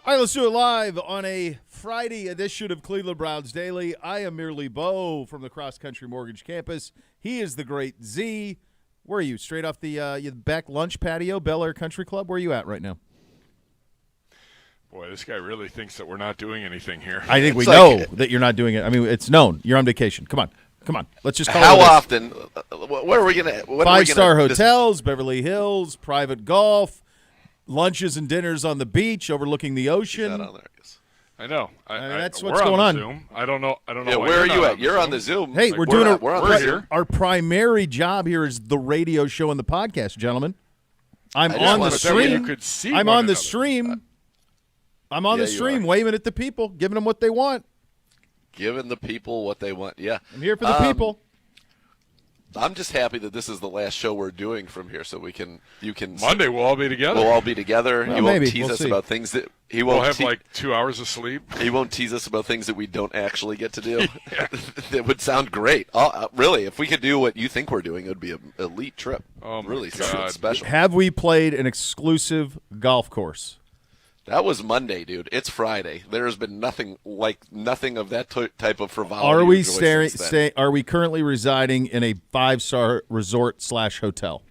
All right, let's do it live on a Friday edition of Cleveland Browns Daily. I am merely Bo from the Cross Country Mortgage Campus. He is the great Z. Where are you? Straight off the back lunch patio, Bel Air Country Club? Where are you at right now? Boy, this guy really thinks that we're not doing anything here. I think we know that you're not doing it. I mean, it's known. You're on vacation. Come on. Let's just call it. How often? Where are we going to? Five-star hotels, Beverly Hills, private golf, lunches and dinners on the beach overlooking the ocean. Not on there, I guess. I know. That's we're what's going on. Zoom. I don't know. Yeah, where are you at? You're on the Zoom. Hey, like, we're here. Our primary job here is the radio show and the podcast, gentlemen. I'm on the stream. You could see I'm one on the another. stream. I'm on the stream, are. waving at the people, giving them what they want. Giving the people what they want. Yeah. I'm here for the people. I'm just happy that this is the last show we're doing from here, so you can. Monday we'll all be together. We'll all be together. Well, he won't maybe. tease We'll us see. about things that he We'll won't. have like 2 hours of sleep. He won't tease us about things that we don't actually get to do. That would sound great. Really, if we could do what you think we're doing, it would be an elite trip. Oh, my really God. something special. Have we played an exclusive golf course? That was Monday, dude. It's Friday. There has been nothing of that type of frivolity. Are we currently residing in a 5-star resort / hotel?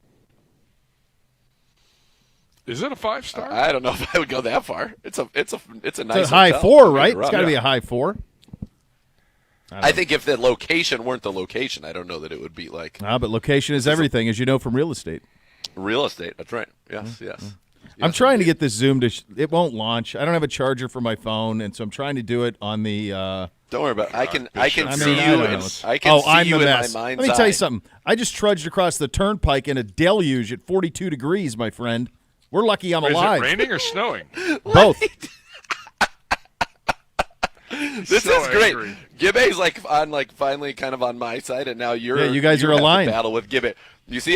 Is it a 5-star? I don't know if I would go that far. It's a nice It's a high hotel. 4, right? It's got to Yeah. be a high 4. I think if the location weren't the location, I don't know that it would be like But location is everything, as you know from real estate. real estate. That's right. Yes. I'm trying to get this Zoom to it won't launch. I don't have a charger for my phone, and so I'm trying to do it on the Don't worry about it. I can I see mean, you. I know. I can see I'm you the in mess. my mind's Let me tell you eye. something. I just trudged across the turnpike in a deluge at 42 degrees, my friend. We're lucky I'm Is alive. it raining or snowing? Both. This So is great. angry. Gibbe's finally kind of on my side, and now you're Yeah, you guys are having to aligned. battle with Gibbe. You see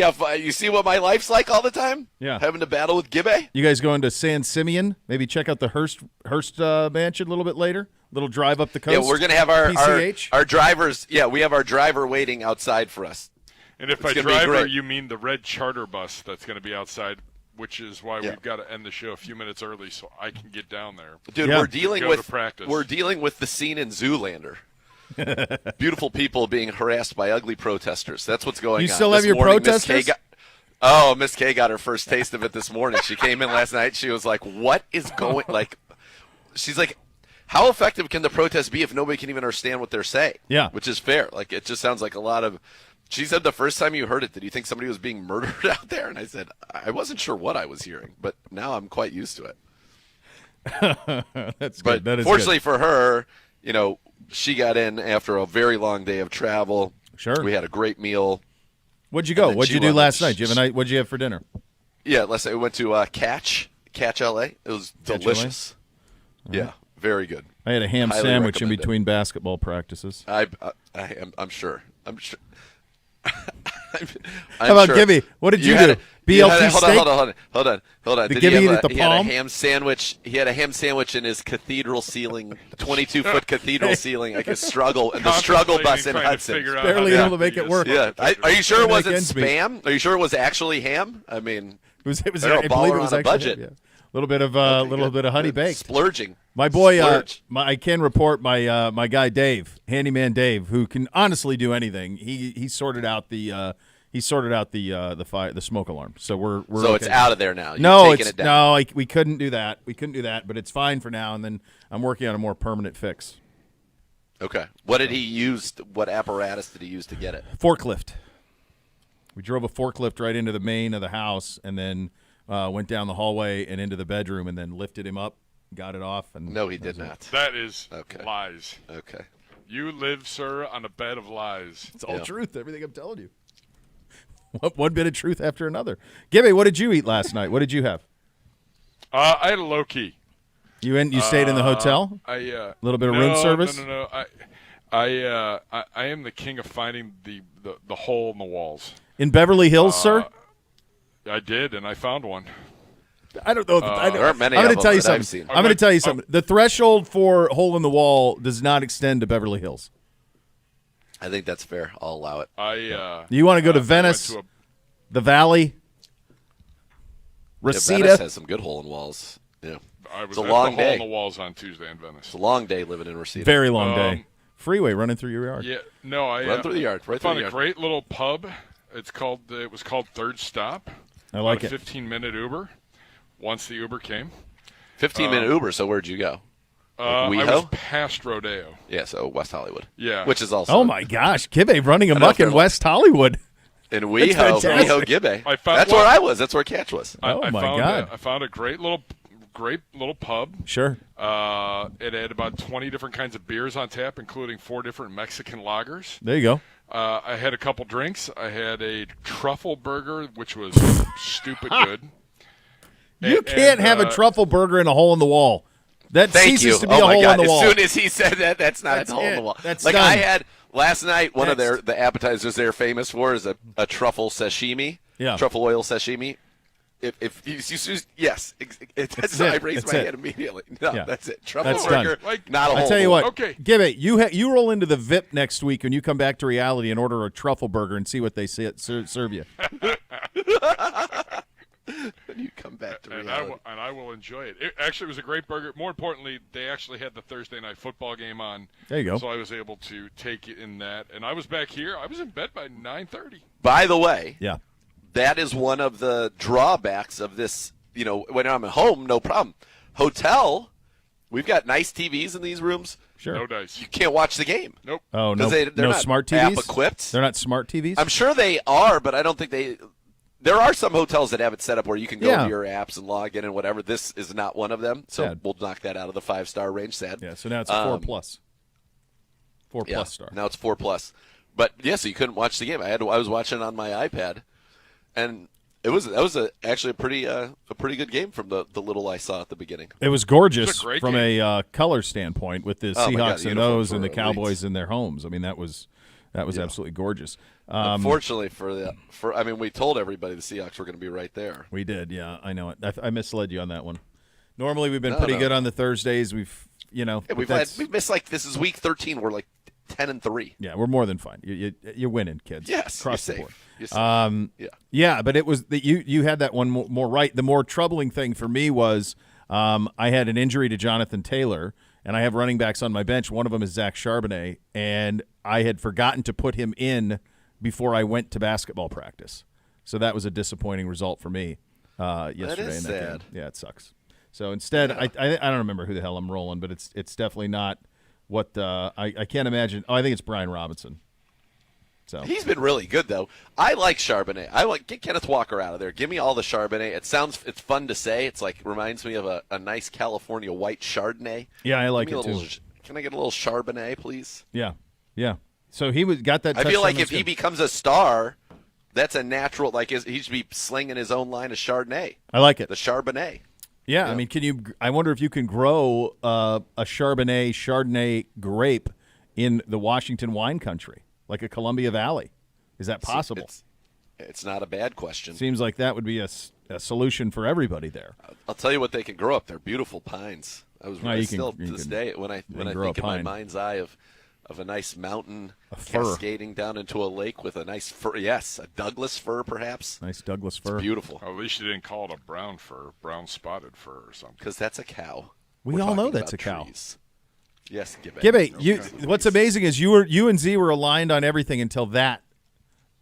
what my life's like all the time? Yeah. Having to battle with Gibbe. You guys going to San Simeon? Maybe check out the Hearst mansion a little bit later. Little drive up the coast. Yeah, we're gonna have our PCH. drivers. Yeah, we have our driver waiting outside for us. And if by It's gonna be driver great. you mean the red charter bus that's going to be outside, which is why Yeah. we've got to end the show a few minutes early so I can get down there. Dude, Yeah. we're dealing Go to practice. we're dealing with the scene in Zoolander. Beautiful people being harassed by ugly protesters. That's what's going on. You still have This your morning, protesters? Miss K got her first taste of it this morning. She came in last night. She was like, "What is going?" She's like, "How effective can the protest be if nobody can even understand what they're saying?" Yeah. which is fair. Like, it just sounds like a lot of. She said the first time you heard it, did you think somebody was being murdered out there? And I said, I wasn't sure what I was hearing, but now I'm quite used to it. That's But good. That is fortunately for her, she got in after a very long day of travel. Sure. We had a great meal. good. What'd you go? then What'd she you do went last with- night? What'd you have for dinner? Yeah, let's say we went to Catch LA. It was Catch delicious. Yeah, very good. I had a ham Highly sandwich in recommend it. between basketball practices. I'm sure. How about Gibby? What did you do? BLT steak? Hold on. Did Did Gibby he eat have at the he had a Palm? ham sandwich. He had a ham sandwich in his cathedral ceiling, 22-foot cathedral ceiling, like a struggle, and the struggle bus in Trying to Hudson. figure out Barely how able to make it work. Yeah. Are you sure it wasn't ends meet. spam? Are you sure it was actually ham? I mean, It was. They're a I believe it baller was on a actually budget. yeah. A little bit of honey baked. splurging. My boy, Splurge. I can report my guy Dave, handyman Dave, who can honestly do anything. He sorted out the smoke alarm. So we're So okay. it's out of there now. You've No, taken it's it down. no. We couldn't do that. But it's fine for now. And then I'm working on a more permanent fix. Okay. What did he use? What apparatus did he use to get it? Forklift. We drove a forklift right into the main of the house, and then went down the hallway and into the bedroom, and then lifted him up, got it off. And No, he did not. That is Okay. lies. Okay. You live, sir, on a bed of lies. It's all Yeah. truth. Everything I'm telling you. One bit of truth after another. Gibby, what did you eat last night? What did you have? I had a low key. You stayed in the hotel? A Little bit of room service? No. I am the king of finding the hole in the walls. In Beverly Hills, sir? I did, and I found one. I don't know. There aren't many I'm of going to them tell you that I've something. seen. I'm going to tell you something. The threshold for hole in the wall does not extend to Beverly Hills. I think that's fair. I'll allow it. You want to go to I went Venice, to the Valley, Yeah, Reseda? Venice has some good hole in walls. Yeah. I was It's a at long the Hole day. in the Walls on Tuesday in Venice. It's a long day living in Reseda. Very long day. Freeway running through your yard. Yeah, no, I Run through the yard. Right through found the a yard. great little pub. It was called Third Stop. I like About it. a 15-minute Uber. Once the Uber came, 15-minute Uber. So where'd you go? I was WeHo? past Rodeo. Yeah, so West Hollywood. Yeah. Which is also Oh, my gosh. Gibbe running know amok if they're in like- West Hollywood. in That's WeHo, fantastic. Gibbe. I That's where I was. That's where Catch was. Oh, I my found God. I found a great little pub. Sure. It had about 20 different kinds of beers on tap, including 4 different Mexican lagers. There you go. I had a couple drinks. I had a truffle burger, which was stupid good. You can't have a truffle burger in a hole in the wall. That Thank ceases you. to be Oh a my hole God. in the wall. As soon as he said that, that's not That's a hole in it. the wall. That's like done. I had last night. One of Next. the appetizers they're famous for is a truffle sashimi. Yeah. Truffle oil sashimi. If you yes, that's I it. raised That's my it. hand immediately. No, Yeah. that's it. Truffle That's burger, done. Like- not a hole. I tell in you the what, wall. Okay. Gibbe, you roll into the VIP next week when you come back to reality and order a truffle burger and see what they serve you. When you come back to And reality. I will enjoy it. It actually was a great burger. More importantly, they actually had the Thursday night football game on. There you go. So I was able to take in that. And I was back here. I was in bed by 9:30. By the way, Yeah. that is one of the drawbacks of this. You know, when I'm at home, no problem. Hotel, we've got nice TVs in these rooms. Sure. No dice. You can't watch the game. Nope. Oh, no, 'Cause they're no not smart TVs? app-equipped. They're not smart TVs? I'm sure they are, but I don't think they. There are some hotels that have it set up where you can go Yeah. to your apps and log in and whatever. This is not one of them, so Sad. we'll knock that out of the 5-star range. Sad. Yeah, so now it's a 4+. 4+ Yeah, star. now it's 4+. But yeah, so you couldn't watch the game. I was watching it on my iPad, and actually a pretty good game from the little I saw at the beginning. It was gorgeous It's a great from game. a color standpoint with the Oh, my God, Seahawks the and uniform those and the for Cowboys elites. in their homes. I mean, that was absolutely gorgeous. Unfortunately I mean, we told everybody the Seahawks were going to be right there. We did, yeah, I know it. I misled you on that one. Normally, we've been No, pretty no. good on the Thursdays. We've, Yeah, but we've missed this is week 13. We're like 10-3. yeah, we're more than fine. You're winning, kids. Yes, across you're the board. safe. You're safe. Yeah. Yeah, but it was that you had that one more right. The more troubling thing for me was I had an injury to Jonathan Taylor, and I have running backs on my bench. One of them is Zach Charbonnet, and I had forgotten to put him in before I went to basketball practice. So that was a disappointing result for me yesterday is in that sad. game. Yeah, it sucks. So instead, I don't remember who the hell I'm rolling, but it's definitely not what I can't imagine. Oh, I think it's Brian Robinson. So He's been really good, though. I like Charbonnet. Get Kenneth Walker out of there. Give me all the Charbonnet. It's fun to say. It's like reminds me of a nice California white Chardonnay. yeah, I like Give it me a too. little, can I get a little Charbonnet, please? Yeah. So he got that. I feel touchdown, like that's if he good. becomes a star, that's a natural. Like he should be slinging his own line of Chardonnay, I like it. the Charbonnet. Yeah, I mean, I wonder if you can grow a Chardonnay grape in the Washington wine country, like a Columbia Valley. Is that possible? It's not a bad question. Seems like that would be a solution for everybody there. I'll tell you what they can grow up. They're beautiful pines. I was No, you still can- to you this can- day when I grow a think in my pine. mind's eye of a nice mountain fir. cascading down into a lake with a nice fir. Yes, a Douglas fir, perhaps. Nice Douglas fir. Beautiful, At least you didn't call it a brown fur, brown spotted fur or something. because that's a cow. We We're all know talking that's about a cow. trees. Yes, Gibbe. Gibbe, what's amazing is you and Z were aligned on everything until that,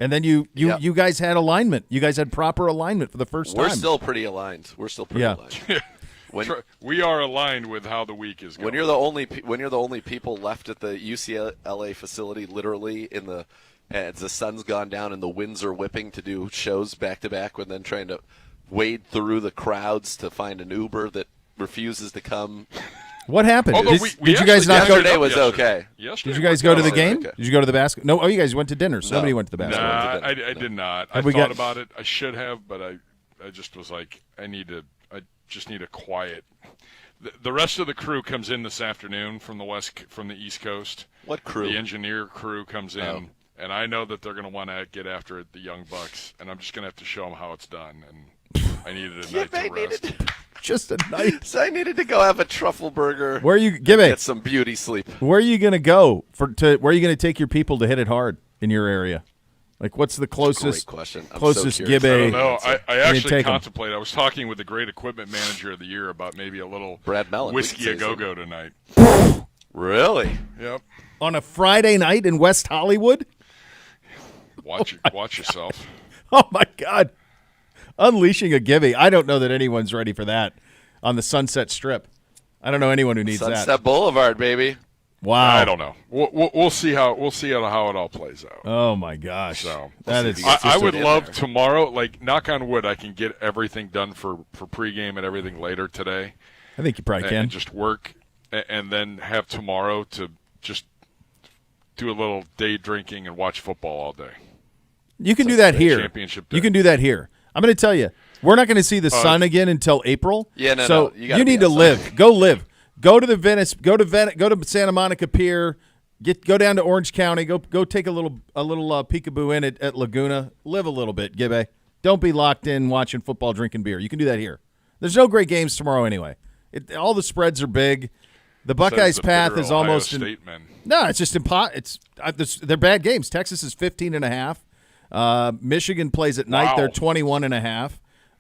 and then you Yep. guys had alignment. You guys had proper alignment for the first We're time. still pretty aligned. Yeah. aligned. When, We are aligned with how the week is going. when you're the only people left at the UCLA facility, literally as the sun's gone down and the winds are whipping to do shows back to back, and then trying to wade through the crowds to find an Uber that refuses to come. What happened? Although Did you guys not go? Yesterday was okay. Did you guys go to the Okay. game? Okay. Did you go to the basket? No. Oh, you guys went to dinner. Somebody No. went to the Nah, basketball. I did not. I Have we thought got- about it. I should have, but I just was like, I just need a quiet. The rest of the crew comes in this afternoon from the East Coast. What crew? The engineer crew comes in, Oh. and I know that they're going to want to get after the young bucks, and I'm just going to have to show them how it's done. And I needed a night to rest. Just a night. So I needed to go have a truffle burger. Where are you, Get Gibbe? some beauty sleep. Where are you going to go where are you going to take your people to hit it hard in your area? Like, what's the Great closest question. I'm closest so curious. Gibbe? I don't know. I actually take 'em. contemplate. I was talking with the great equipment manager of the year about maybe a little Brad Mellon, whiskey we a could say so. go-go tonight. Really? Yep. On a Friday night in West Hollywood? Watch yourself. Oh, my God. Unleashing a Gibbe. I don't know that anyone's ready for that on the Sunset Strip. I don't know anyone who needs Sunset that. Boulevard, baby. Wow. I don't know. We'll see how it all plays out. Oh, my gosh. So that is. I would in love there. tomorrow. Like, knock on wood, I can get everything done for pregame and everything later today, I think you probably can. and just work, and then have tomorrow to just do a little day drinking and watch football all day. You can do that here. Championship day. You can do that here. I'm going to tell you, we're not going to see the sun again until April. Yeah, no, so no. You gotta you be need to outside. live. Go live. Go to the Venice. Go to Santa Monica Pier. Go down to Orange County. Go take a little peekaboo in at Laguna. Live a little bit, Gibbe. Don't be locked in watching football, drinking beer. You can do that here. There's no great games tomorrow anyway. All the spreads are big. The Buckeyes' Says the path bitter is Ohio almost State men. No, it's just they're bad games. Texas is 15.5. Michigan plays at night. Wow. They're 21.5.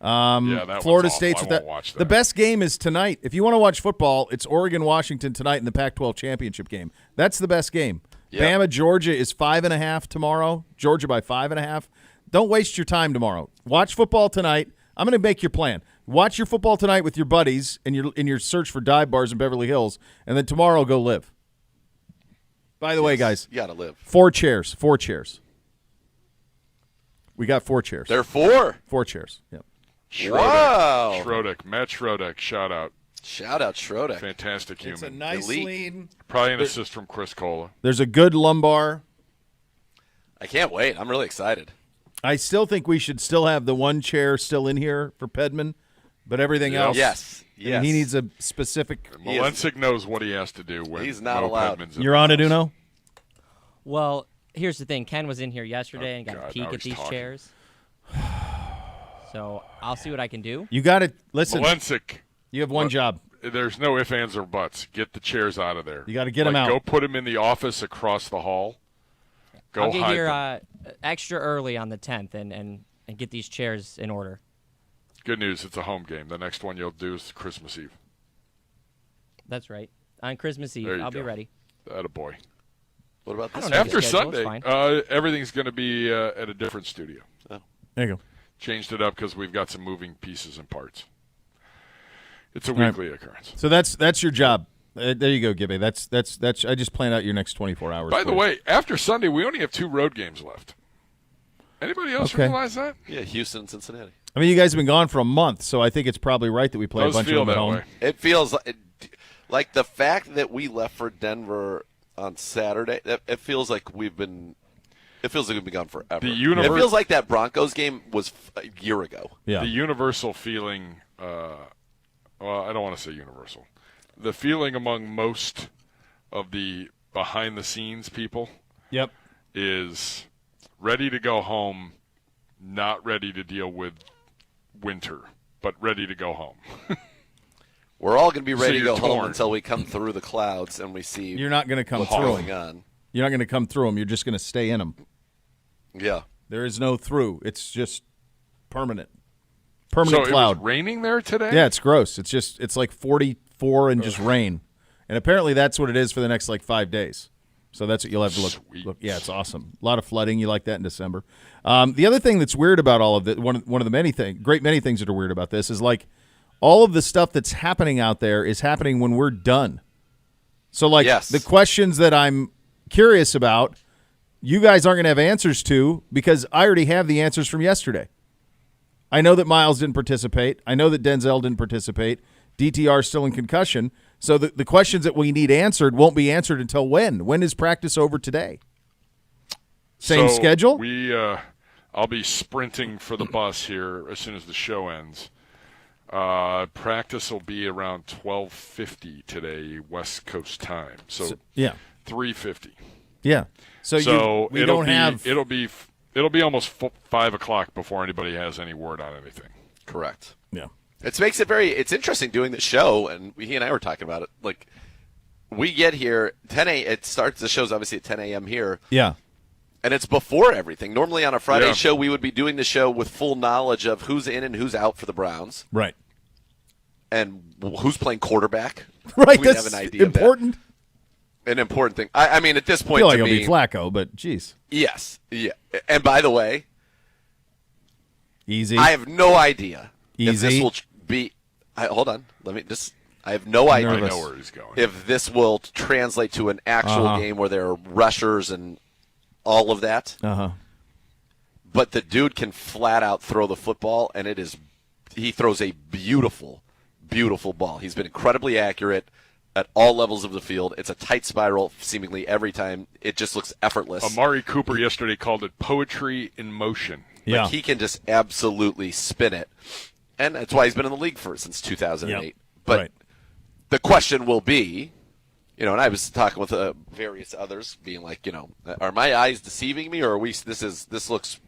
Yeah, that Florida one's awful. State's I with won't that. watch The that. best game is tonight. If you want to watch football, it's Oregon-Washington tonight in the Pac-12 championship game. That's the best game. Yep. Bama, Georgia is 5.5 tomorrow. Georgia by 5.5. Don't waste your time tomorrow. Watch football tonight. I'm going to make your plan. Watch your football tonight with your buddies in your search for dive bars in Beverly Hills, and then tomorrow go live. By the way, guys, You got to live. 4 chairs. We got 4 chairs. They're 4. 4 chairs. Yep. Wow. Schrodek, Matt Schrodek, shout out. Shout out Schroeder. Fantastic human. It's a nice Elite. lean. Probably an assist from Chris Cola. There's a good lumbar. I can't wait. I'm really excited. I still think we should still have the 1 chair still in here for Pedman, but everything else. Yes. I mean, Yes. he needs a specific. He is- Malencic knows what he has to do when He's not Mo allowed. Pedman's in You're the on it, house. Uno? Well, here's the thing. Ken was in here yesterday and got God, a peek now at he's these talking. chairs. So I'll see what I can do. You got to listen. Malencic, You have one job. there's no ifs, ands, or buts. Get the chairs out of there. You gotta get 'em out. Go put them in the office across the hall. Go I'll get hide here them. extra early on the 10th and get these chairs in order. Good news, it's a home game. The next one you'll do is Christmas Eve. That's right. On Christmas Eve, There you I'll be go. ready. Attaboy. What about I this? don't know. After schedule, it's Sunday, fine. everything's going to be at a different studio. There you go. Changed it up because we've got some moving pieces and parts. It's a right. weekly occurrence. So that's your job. There you go, Gibby. That's. I just planned out your next 24 hours. By for the you. way, after Sunday, we only have 2 road games left. Anybody else Okay. realize that? Yeah, Houston and Cincinnati. I mean, you guys have been gone for a month, so I think it's probably right that we play Does a bunch feel of them at that home. way. It feels like the fact that we left for Denver on Saturday. It feels like we've been. It feels like we've been gone forever. The It universe- feels like that Broncos game was a year ago. Yeah. The universal feeling, well, I don't want to say universal. The feeling among most of the behind-the-scenes people Yep. is ready to go home, not ready to deal with winter, but ready to go home. We're all going to be ready to you're go home torn. until we come through the clouds and we see You're not going to come what's through going them. on. You're not going to come through them. You're just going to stay in them. Yeah. There is no through. It's just permanent. So Permanent it cloud. was raining there today? Yeah, it's gross. It's like 44 and just rain. And apparently that's what it is for the next 5 days. So that's what you'll have to Sweet. look. Yeah, it's awesome. A lot of flooding. You like that in December. The other thing that's weird about all of it, one of the many things that are weird about this is all of the stuff that's happening out there is happening when we're done. So Yes. the questions that I'm curious about, you guys aren't going to have answers to because I already have the answers from yesterday. I know that Miles didn't participate. I know that Denzel didn't participate. DTR is still in concussion. So the questions that we need answered won't be answered until when? When is practice over today? Same So schedule? I'll be sprinting for the bus here as soon as the show ends. Practice will be around 12:50 today, West Coast time. So Yeah. 3:50. Yeah. So we don't have. It'll be almost 5 o'clock before anybody has any word on anything. Correct. Yeah. It makes it it's interesting doing the show, and he and I were talking about it. We get here, 10 a.m. It starts, the show's obviously at 10 a.m. here. Yeah. And it's before everything. Normally on a Friday Yeah. show, we would be doing the show with full knowledge of who's in and who's out for the Browns Right. and who's playing quarterback. Right. We'd That's have an idea important. of that. An important thing. I mean, at this I point, feel like to it'll me, be Flacco, but geez. yes. Yeah. And by the way, Easy. I have no idea if Easy. this will be. Hold on. I have no idea I know where he's going. if this will translate to an actual game where there are rushers and all of that. Uh-huh. But the dude can flat out throw the football, and he throws a beautiful, beautiful ball. He's been incredibly accurate at all levels of the field. It's a tight spiral seemingly every time. It just looks effortless. Amari Cooper yesterday called it poetry in motion. Yeah. Like he can just absolutely spin it. And that's why he's been in the league since 2008. Yep. But Right. the question will be, and I was talking with various others, being like, are my eyes deceiving me, or are we? This looks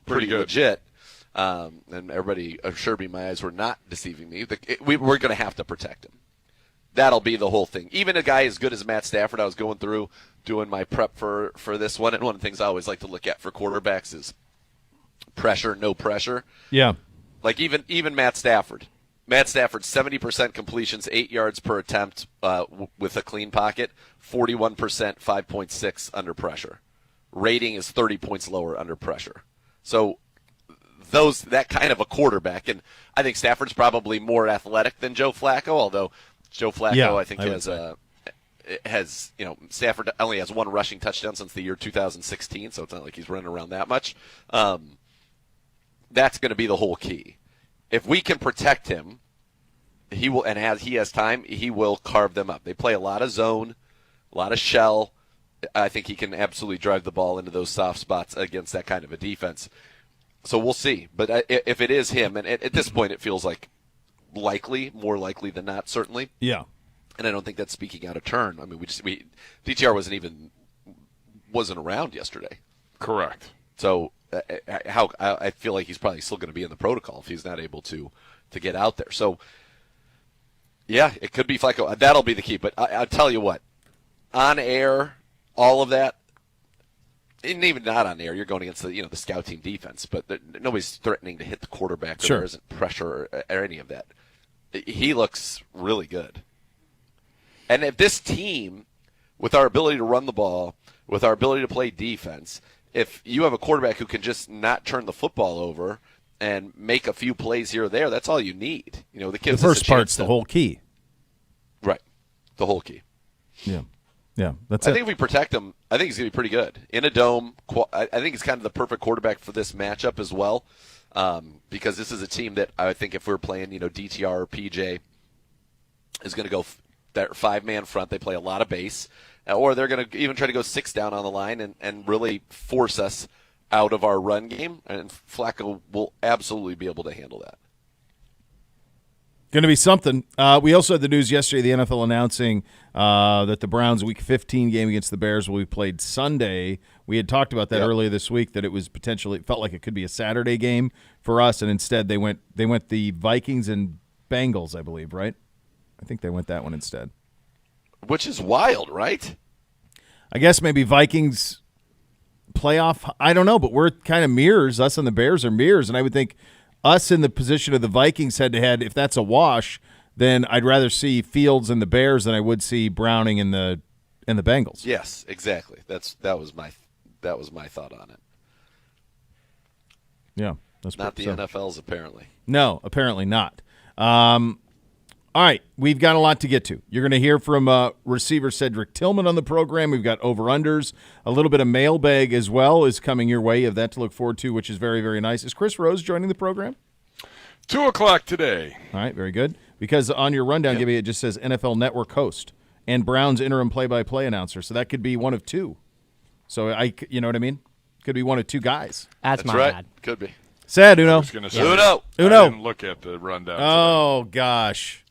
pretty good. legit. And everybody assured me my eyes were not deceiving me. We're going to have to protect him. That'll be the whole thing. Even a guy as good as Matt Stafford, I was going through doing my prep for this one, and one of the things I always like to look at for quarterbacks is pressure, no pressure. Yeah. Like even Matt Stafford. Matt Stafford, 70% completions, 8 yards per attempt with a clean pocket, 41%, 5.6 under pressure. Rating is 30 points lower under pressure. So that kind of a quarterback, and I think Stafford's probably more athletic than Joe Flacco, although Joe Flacco, I think, Stafford only has one rushing touchdown since the year 2016, so it's not like he's running around that much. That's going to be the whole key. If we can protect him, he will, and as he has time, he will carve them up. They play a lot of zone, a lot of shell. I think he can absolutely drive the ball into those soft spots against that kind of a defense. So we'll see. But if it is him, and at this point it feels like more likely than not, certainly. Yeah. And I don't think that's speaking out of turn. I mean, DTR wasn't around yesterday. Correct. So I feel like he's probably still going to be in the protocol if he's not able to get out there. So, yeah, it could be Flacco. That'll be the key. But I'll tell you what, on air, all of that, and even not on air, you're going against the scout team defense. But nobody's threatening to hit the quarterback. Or Sure. There isn't pressure or any of that. He looks really good. And if this team, with our ability to run the ball, with our ability to play defense, if you have a quarterback who can just not turn the football over and make a few plays here or there, that's all you need. The The first part's the whole key. Right. The whole key. Yeah. Yeah. That's I it. think if we protect him, I think he's going to be pretty good. In a dome, I think he's kind of the perfect quarterback for this matchup as well, because this is a team that I think if we're playing, DTR or PJ, is going to go that 5-man front. They play a lot of base. Or they're going to even try to go 6 down on the line and really force us out of our run game. And Flacco will absolutely be able to handle that. Going to be something. We also had the news yesterday, the NFL announcing that the Browns' Week 15 game against the Bears will be played Sunday. We had talked about that earlier this week, that it felt like it could be a Saturday game for us, and instead they went the Vikings and Bengals, I believe, right? I think they went that one instead. Which is wild, right? I guess maybe Vikings playoff. I don't know, but we're kind of mirrors. Us and the Bears are mirrors, and I would think us in the position of the Vikings head-to-head, if that's a wash, then I'd rather see Fields and the Bears than I would see Browning and the Bengals. Yes, exactly. That was my thought on it. Yeah, that's Not the NFL's apparently. No, apparently not. All right, we've got a lot to get to. You're going to hear from receiver Cedric Tillman on the program. We've got over-unders. A little bit of mailbag as well is coming your way. You have that to look forward to, which is very, very nice. Is Chris Rose joining the program? 2:00 today. All right, very good. Because on your rundown, Gibby, it just says NFL Network host and Browns interim play-by-play announcer. So that could be one of two. So you know what I mean? Could be one of two guys. That's my right. bad. Could be. Sad, Uno. I was going to say, Uno. I didn't look at the rundown. Oh, gosh.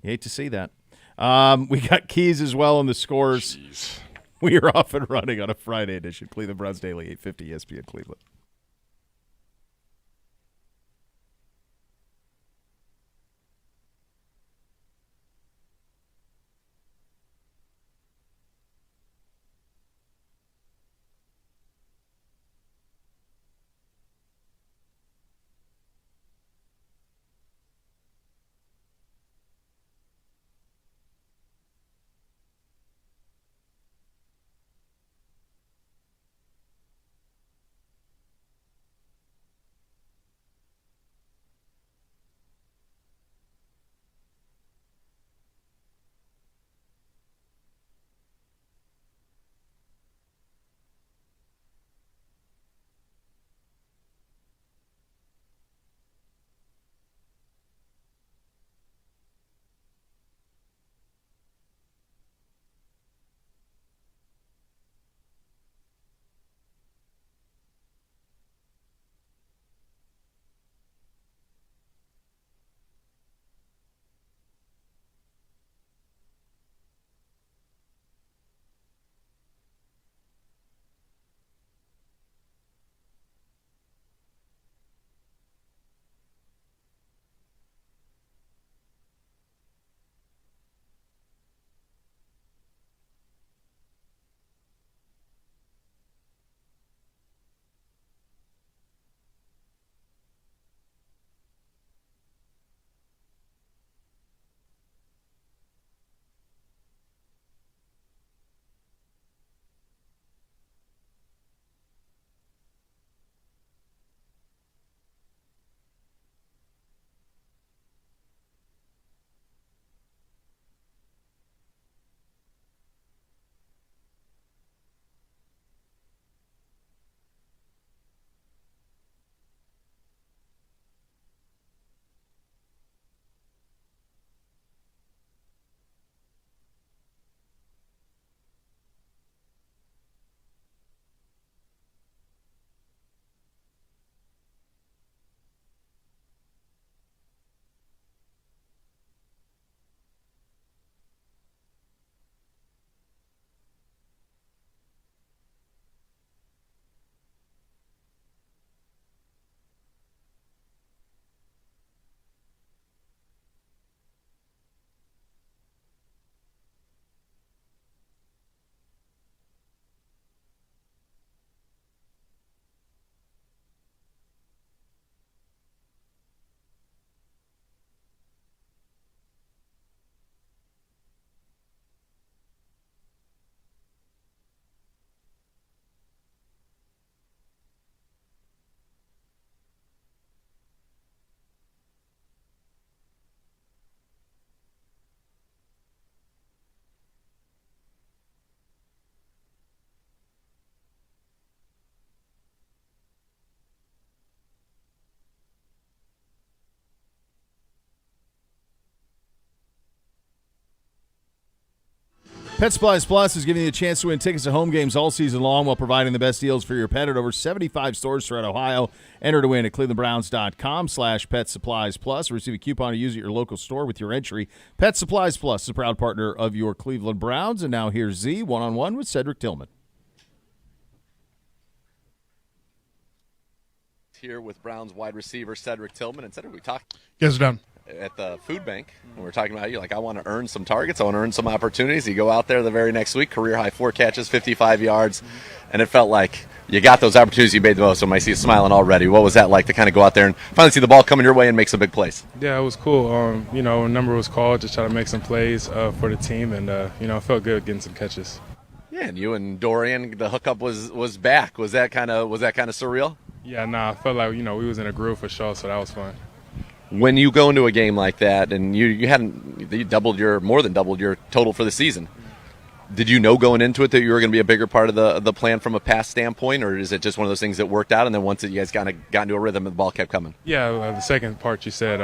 You hate to see that. We got keys as well on the scores. Jeez. We are off and running on a Friday edition. Cleveland Browns Daily, 850 ESPN Cleveland. Pet Supplies Plus is giving you a chance to win tickets to home games all season long while providing the best deals for your pet at over 75 stores throughout Ohio. Enter to win at clevelandbrowns.com/Pet Supplies Plus. Receive a coupon to use at your local store with your entry. Pet Supplies Plus is a proud partner of your Cleveland Browns. And now here's Z one-on-one with Cedric Tillman. Here with Browns wide receiver Cedric Tillman. And Cedric, we talked You guys are done. at the food bank, and we were talking about you like, I want to earn some targets, I want to earn some opportunities. You go out there the very next week, career high 4 catches, 55 yards, and it felt like you got those opportunities, you made the most. So I see you smiling already. What was that like to kind of go out there and finally see the ball coming your way and make some big plays? Yeah, it was cool. A number was called, just try to make some plays for the team, and it felt good getting some catches. Yeah, and you and Dorian, the hookup was back. Was that kind of surreal? Yeah, I felt like we was in a groove for sure, so that was fun. When you go into a game like that, and you more than doubled your total for the season, did you know going into it that you were going to be a bigger part of the plan from a pass standpoint, or is it just one of those things that worked out, and then once you guys got into a rhythm and the ball kept coming? Yeah, the second part you said,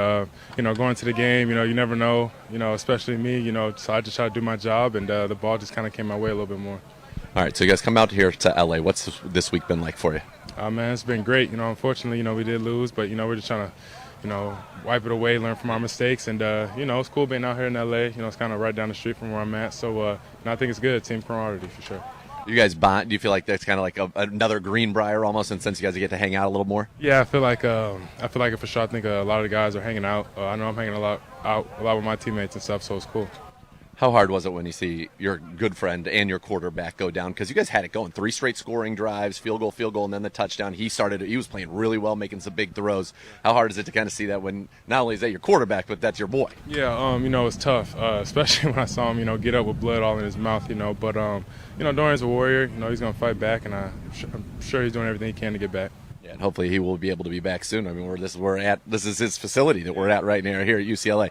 going to the game, you never know, especially me, so I just try to do my job, and the ball just kind of came my way a little bit more. All right, so you guys come out here to L.A. What's this week been like for you? Man, it's been great. Unfortunately, we did lose, but, we're just trying to, wipe it away, learn from our mistakes. And, it's cool being out here in L.A. It's kind of right down the street from where I'm at. So I think it's good, team camaraderie for sure. You guys bond? Do you feel like that's kind of like another Greenbrier almost, and since you guys get to hang out a little more? Yeah, I feel like it for sure. I think a lot of the guys are hanging out. I know I'm hanging a lot with my teammates and stuff, so it's cool. How hard was it when you see your good friend and your quarterback go down? Because you guys had it going, 3 straight scoring drives, field goal, and then the touchdown. He was playing really well, making some big throws. How hard is it to kind of see that when not only is that your quarterback, but that's your boy? Yeah, it's tough, especially when I saw him, get up with blood all in his mouth, But, Dorian's a warrior. He's going to fight back, and I'm sure he's doing everything he can to get back. Yeah, and hopefully he will be able to be back soon. I mean, this is his facility that we're at right now here at UCLA.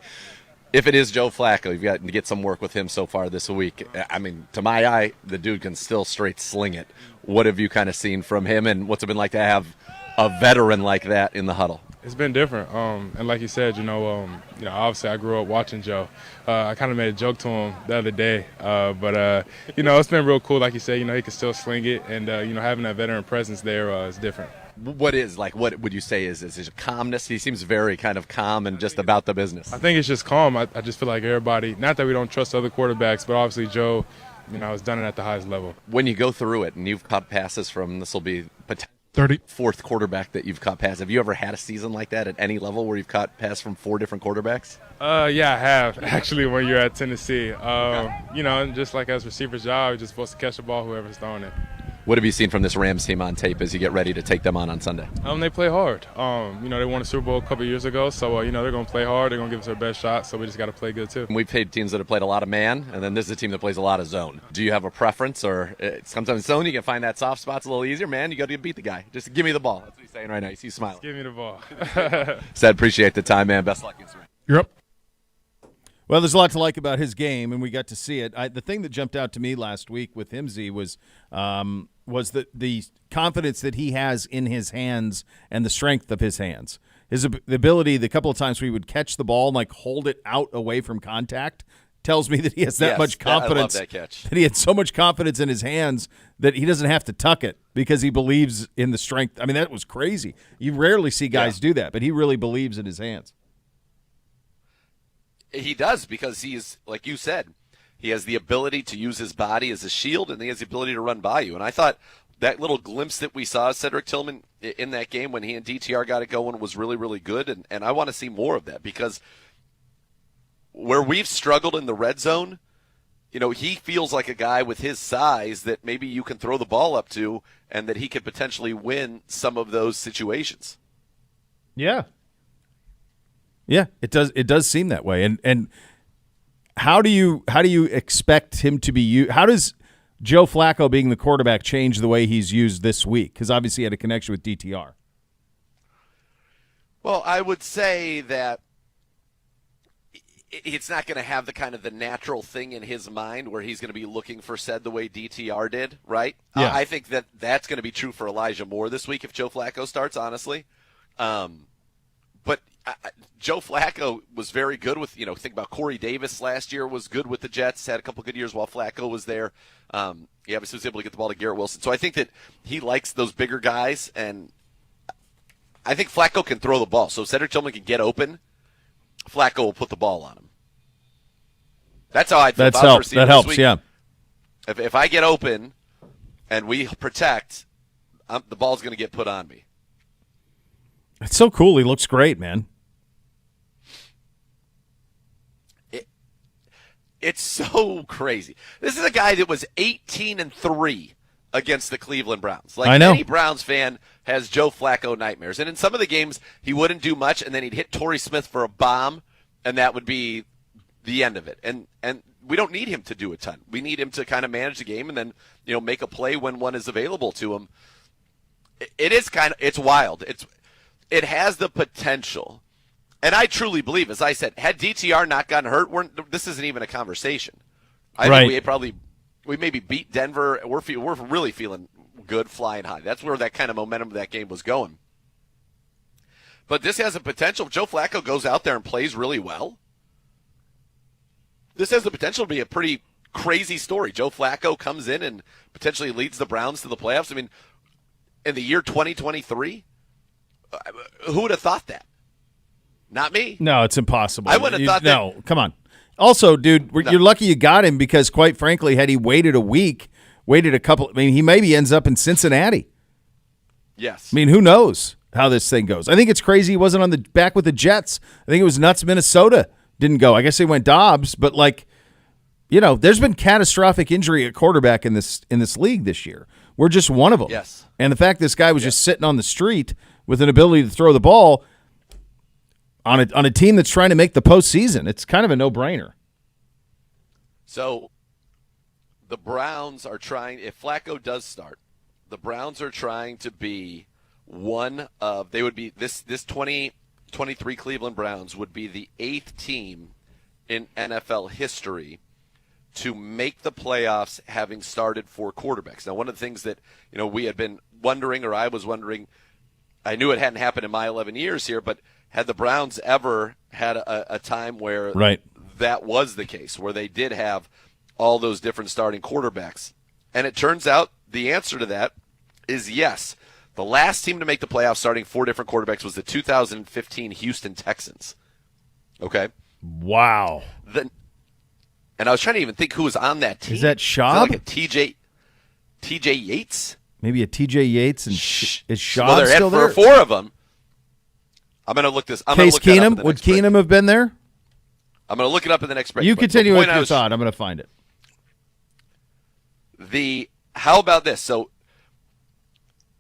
If it is Joe Flacco, you've got to get some work with him so far this week. I mean, to my eye, the dude can still straight sling it. What have you kind of seen from him, and what's it been like to have a veteran like that in the huddle? It's been different, and like you said, obviously I grew up watching Joe. I kind of made a joke to him the other day, but it's been real cool. Like you said, he can still sling it, and having that veteran presence there is different. What would you say is his calmness? He seems very kind of calm and just about the business. I think it's just calm. I just feel like everybody, not that we don't trust other quarterbacks, but obviously Joe, has done it at the highest level. When you go through it and you've caught passes from, this will be 30. Fourth quarterback that you've caught pass. Have you ever had a season like that at any level where you've caught pass from 4 different quarterbacks? Yeah, I have, actually, when you're at Tennessee. And just like as receiver's job, you're just supposed to catch the ball, whoever's throwing it. What have you seen from this Rams team on tape as you get ready to take them on Sunday? They play hard. They won a Super Bowl a couple years ago, so they're going to play hard. They're going to give us their best shot, so we just got to play good too. We've played teams that have played a lot of man, and then this is a team that plays a lot of zone. Do you have a preference, or sometimes zone you can find that soft spot's a little easier? Man, you got to beat the guy. Just give me the ball. That's what he's saying right now. You see smiling. Just give me the ball. Said, appreciate the time, man. Best luck. You're up. Well, there's a lot to like about his game, and we got to see it. The thing that jumped out to me last week with him, Z, was the confidence that he has in his hands and the strength of his hands. The ability, the couple of times we would catch the ball and like hold it out away from contact, tells me that he has that much confidence. I love that catch. That he had so much confidence in his hands that he doesn't have to tuck it because he believes in the strength. I mean, that was crazy. You rarely see guys do that, but he really believes in his hands. He does, because he's, like you said, he has the ability to use his body as a shield, and he has the ability to run by you. And I thought that little glimpse that we saw Cedric Tillman in that game when he and DTR got it going was really, really good. And I want to see more of that, because where we've struggled in the red zone, he feels like a guy with his size that maybe you can throw the ball up to, and that he could potentially win some of those situations. Yeah. Yeah, it does. It does seem that way. And how do you expect him to be used? How does Joe Flacco being the quarterback change the way he's used this week? Because obviously he had a connection with DTR. Well, I would say that it's not going to have the kind of the natural thing in his mind where he's going to be looking for said the way DTR did, right? Yeah. I think that's going to be true for Elijah Moore this week if Joe Flacco starts, honestly. but Joe Flacco was very good with, think about Corey Davis last year was good with the Jets, had a couple good years while Flacco was there. He obviously was able to get the ball to Garrett Wilson. So I think that he likes those bigger guys, and I think Flacco can throw the ball. So if Cedric Tillman can get open, Flacco will put the ball on him. That's how I feel about receivers. That helps, yeah. If I get open and we protect, the ball's going to get put on me. It's so cool. He looks great, man. It's so crazy. This is a guy that was 18-3 against the Cleveland Browns. I know. Any Browns fan has Joe Flacco nightmares. And in some of the games, he wouldn't do much, and then he'd hit Torrey Smith for a bomb, and that would be the end of it. And we don't need him to do a ton. We need him to kind of manage the game and then make a play when one is available to him. It's wild. It has the potential. And I truly believe, as I said, had DTR not gotten hurt, this isn't even a conversation. I think we maybe beat Denver. We're really feeling good, flying high. That's where that kind of momentum of that game was going. But this has a potential. If Joe Flacco goes out there and plays really well, this has the potential to be a pretty crazy story. Joe Flacco comes in and potentially leads the Browns to the playoffs. I mean, in the year 2023, who would have thought that? Not me. No, it's impossible. I wouldn't have thought that. No, come on. Also, dude, you're lucky you got him because, quite frankly, had he waited a week, he maybe ends up in Cincinnati. Yes. I mean, who knows how this thing goes? I think it's crazy he wasn't on the back with the Jets. I think it was nuts Minnesota didn't go. I guess they went Dobbs, but there's been catastrophic injury at quarterback in this league this year. We're just one of them. Yes. And the fact this guy was just sitting on the street with an ability to throw the ball on a team that's trying to make the postseason, it's kind of a no-brainer. So the Browns are trying, if Flacco does start, the Browns are trying to be they would be, this 2023 Cleveland Browns would be the 8th team in NFL history to make the playoffs having started 4 quarterbacks. Now, one of the things that, we had been wondering, or I was wondering, I knew it hadn't happened in my 11 years here, but had the Browns ever had a time where that was the case, where they did have all those different starting quarterbacks? And it turns out the answer to that is yes. The last team to make the playoffs starting 4 different quarterbacks was the 2015 Houston Texans. Okay? Wow. And I was trying to even think who was on that team. Is that Schaub? Like a TJ Yates? Maybe a TJ Yates and is Schaub Well, still there? For 4 of them. I'm going to look this. Case Keenum? Would Keenum have been there? I'm going to look it up in the next break. You continue with your thought. I'm going to find it. How about this? So,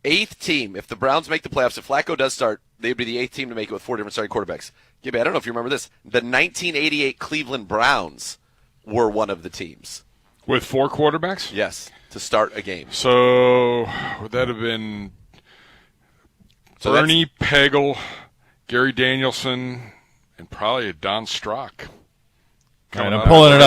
8th team, if the Browns make the playoffs, if Flacco does start, they'd be the 8th team to make it with 4 different starting quarterbacks. Gibby, I don't know if you remember this. The 1988 Cleveland Browns were one of the teams. With 4 quarterbacks? Yes, to start a game. So, would that have been Bernie Pagel, Gary Danielson, and probably a Don Strock? All right, I'm pulling it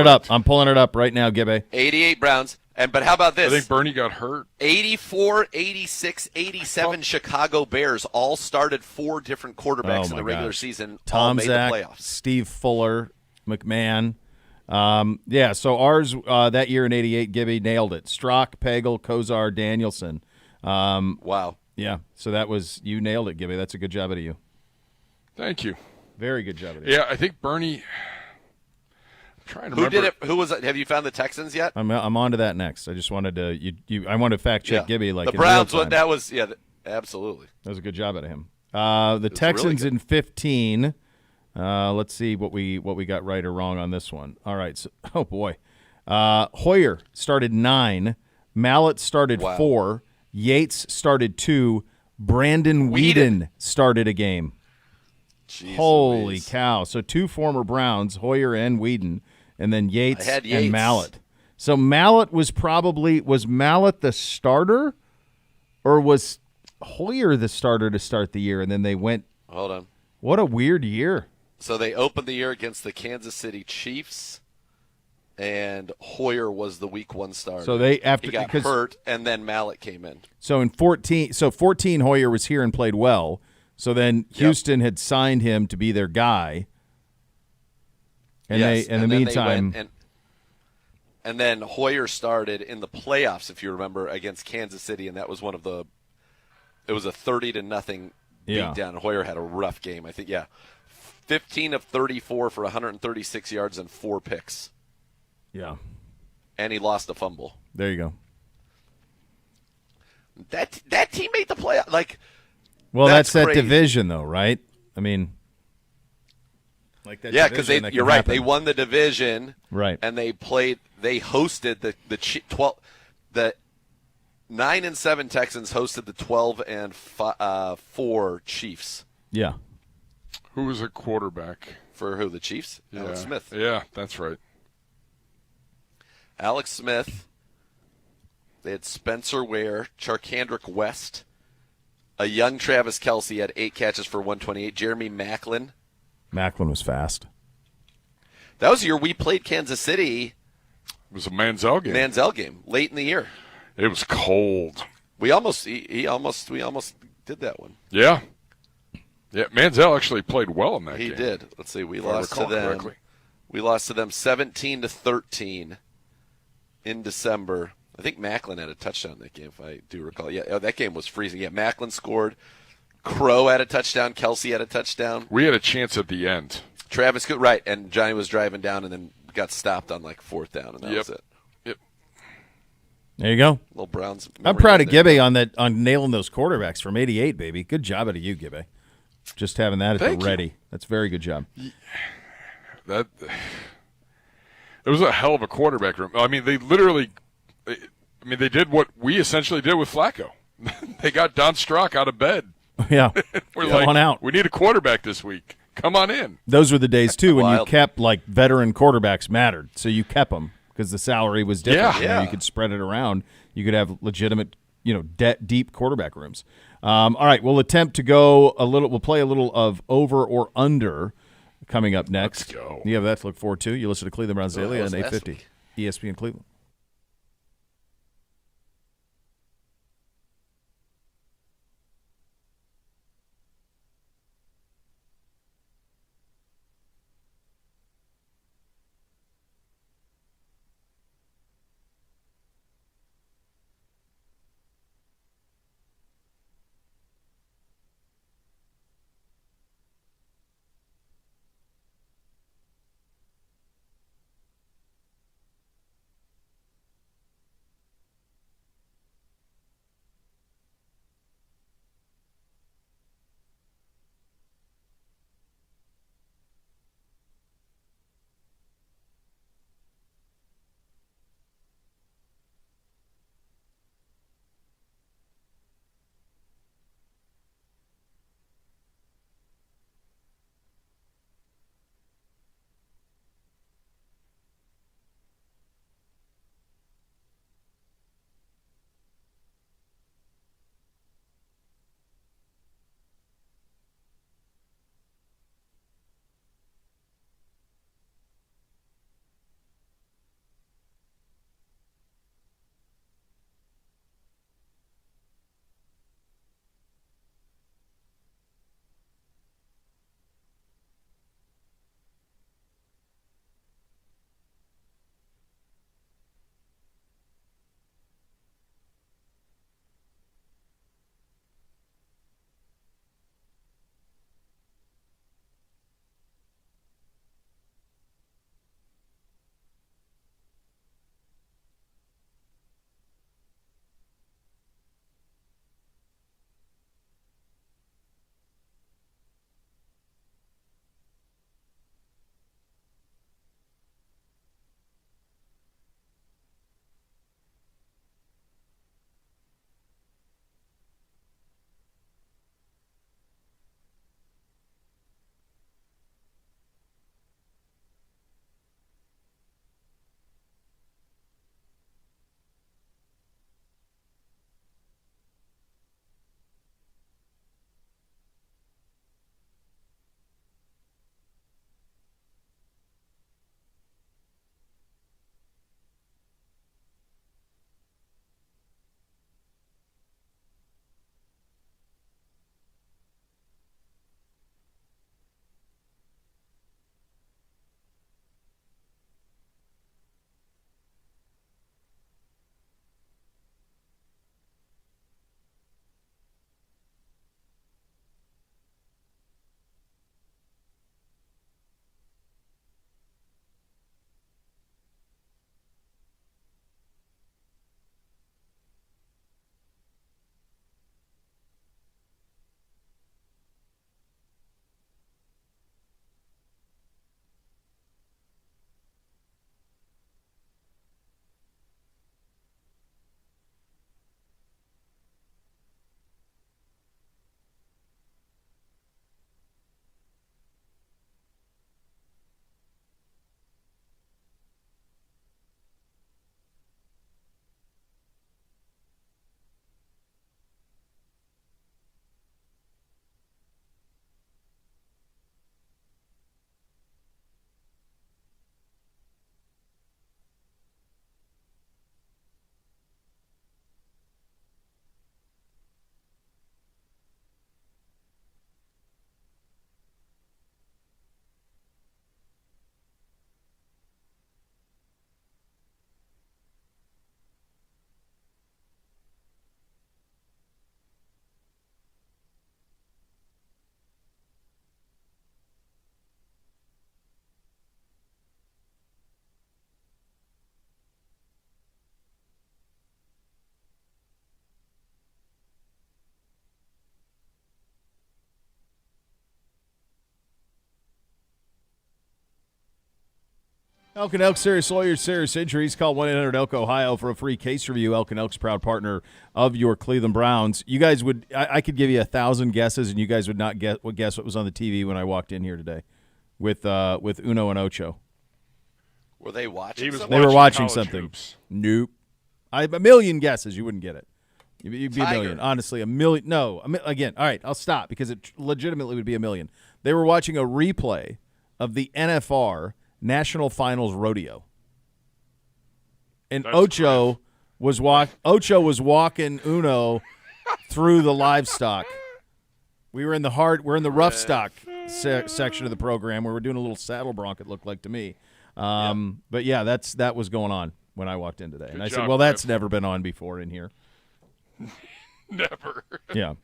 up. I'm pulling it up right now, Gibby. 88 Browns. But how about this? I think Bernie got hurt. 84, 86, 87 Chicago Bears all started 4 different quarterbacks in the regular season. Tom all made Zach, the playoffs. Steve Fuller, McMahon. So ours that year in 88, Gibby nailed it. Strock, Pagel, Kozar, Danielson. Wow. Yeah, so you nailed it, Gibby. That's a good job out of you. Thank you. Very good job out of you. Yeah, I think Bernie. Trying to Who remember. did it? Who was it? Have you found the Texans yet? I'm on to that next. I just wanted to I wanted to fact check Gibby the Browns. In real time. That was absolutely. That was a good job out of him. The Texans really in 15. Let's see what we got right or wrong on this one. All right. So, oh boy, Hoyer started 9. Mallett started 4. Yates started 2. Brandon Weeden started a game. Jeez Holy Louise. cow! So 2 former Browns, Hoyer and Weeden, and then Yates and Mallett. So Mallett was Mallett the starter, or was Hoyer the starter to start the year, and then they went. Hold on. What a weird year. So they opened the year against the Kansas City Chiefs, and Hoyer was the Week 1 starter. So he got hurt, and then Mallett came in. So in 14, Hoyer was here and played well. So then Houston had signed him to be their guy. And Yes, in the meantime, and then Hoyer started in the playoffs, if you remember, against Kansas City, and that was it was a 30-0 beatdown. Hoyer had a rough game, I think. 15 of 34 for 136 yards and 4 picks. Yeah. And he lost a fumble. There you go. That team made the playoff. Well, that's that crazy. division, though, right? I mean, like that. Yeah, because you're right. Happen. They won the division, right? And they hosted the 9 and 7 Texans hosted the 12 and 4 Chiefs. Yeah. Who was a quarterback for who? The Chiefs? Yeah. Alex Smith. Yeah, that's right. Alex Smith. They had Spencer Ware, Charkandrick West, a young Travis Kelce had 8 catches for 128. Jeremy Maclin. Maclin was fast. That was the year we played Kansas City. It was a Manziel game late in the year. It was cold. We almost did that one. Yeah. Yeah, Manziel actually played well in that game. He did. Let's see. We lost to them. Correctly. We lost to them 17-13 in December. I think Maclin had a touchdown in that game, if I do recall. Yeah, that game was freezing. Yeah, Maclin scored. Crow had a touchdown. Kelce had a touchdown. We had a chance at the end. Travis, right, and Johnny was driving down and then got stopped on 4th down, and that was it. Yep. There you go. Little Browns. I'm proud of Gibby on nailing those quarterbacks from '88, baby. Good job out of you, Gibby. Just having that at the ready. That's a very good job. It was a hell of a quarterback room. I mean, they did what we essentially did with Flacco. They got Don Strock out of bed. Yeah. We're Come on out. We need a quarterback this week. Come on in. Those were the days, too, when you kept, veteran quarterbacks mattered. So you kept them because the salary was different. Yeah. You could spread it around. You could have legitimate, deep quarterback rooms. All right, we'll attempt to go we'll play a little of over or under coming up next. Let's go. You have that to look forward to. You listen to Cleveland Browns Daily on 850 ESPN Cleveland. Elk and Elk Serious Lawyers, Serious Injuries. Call 1-800-ELK Ohio for a free case review. Elk and Elk's proud partner of your Cleveland Browns. You guys would, I could give you 1,000 guesses, and you guys would not guess what was on the TV when I walked in here today with Uno and Ocho. Were they watching? They were watching college something. hoops. Nope. I have a million guesses. You wouldn't get it. You'd be a Tiger. million. Honestly, a million. No. Again, all right, I'll stop because it legitimately would be a million. They were watching a replay of the NFR National Finals Rodeo. And That's Ocho was walking Uno through the livestock. We're in the rough stock section of the program where we're doing a little saddle bronc, it looked like to me. But yeah, that was going on when I walked in today. And I said, well, that's never been on before in here. Never. Yeah.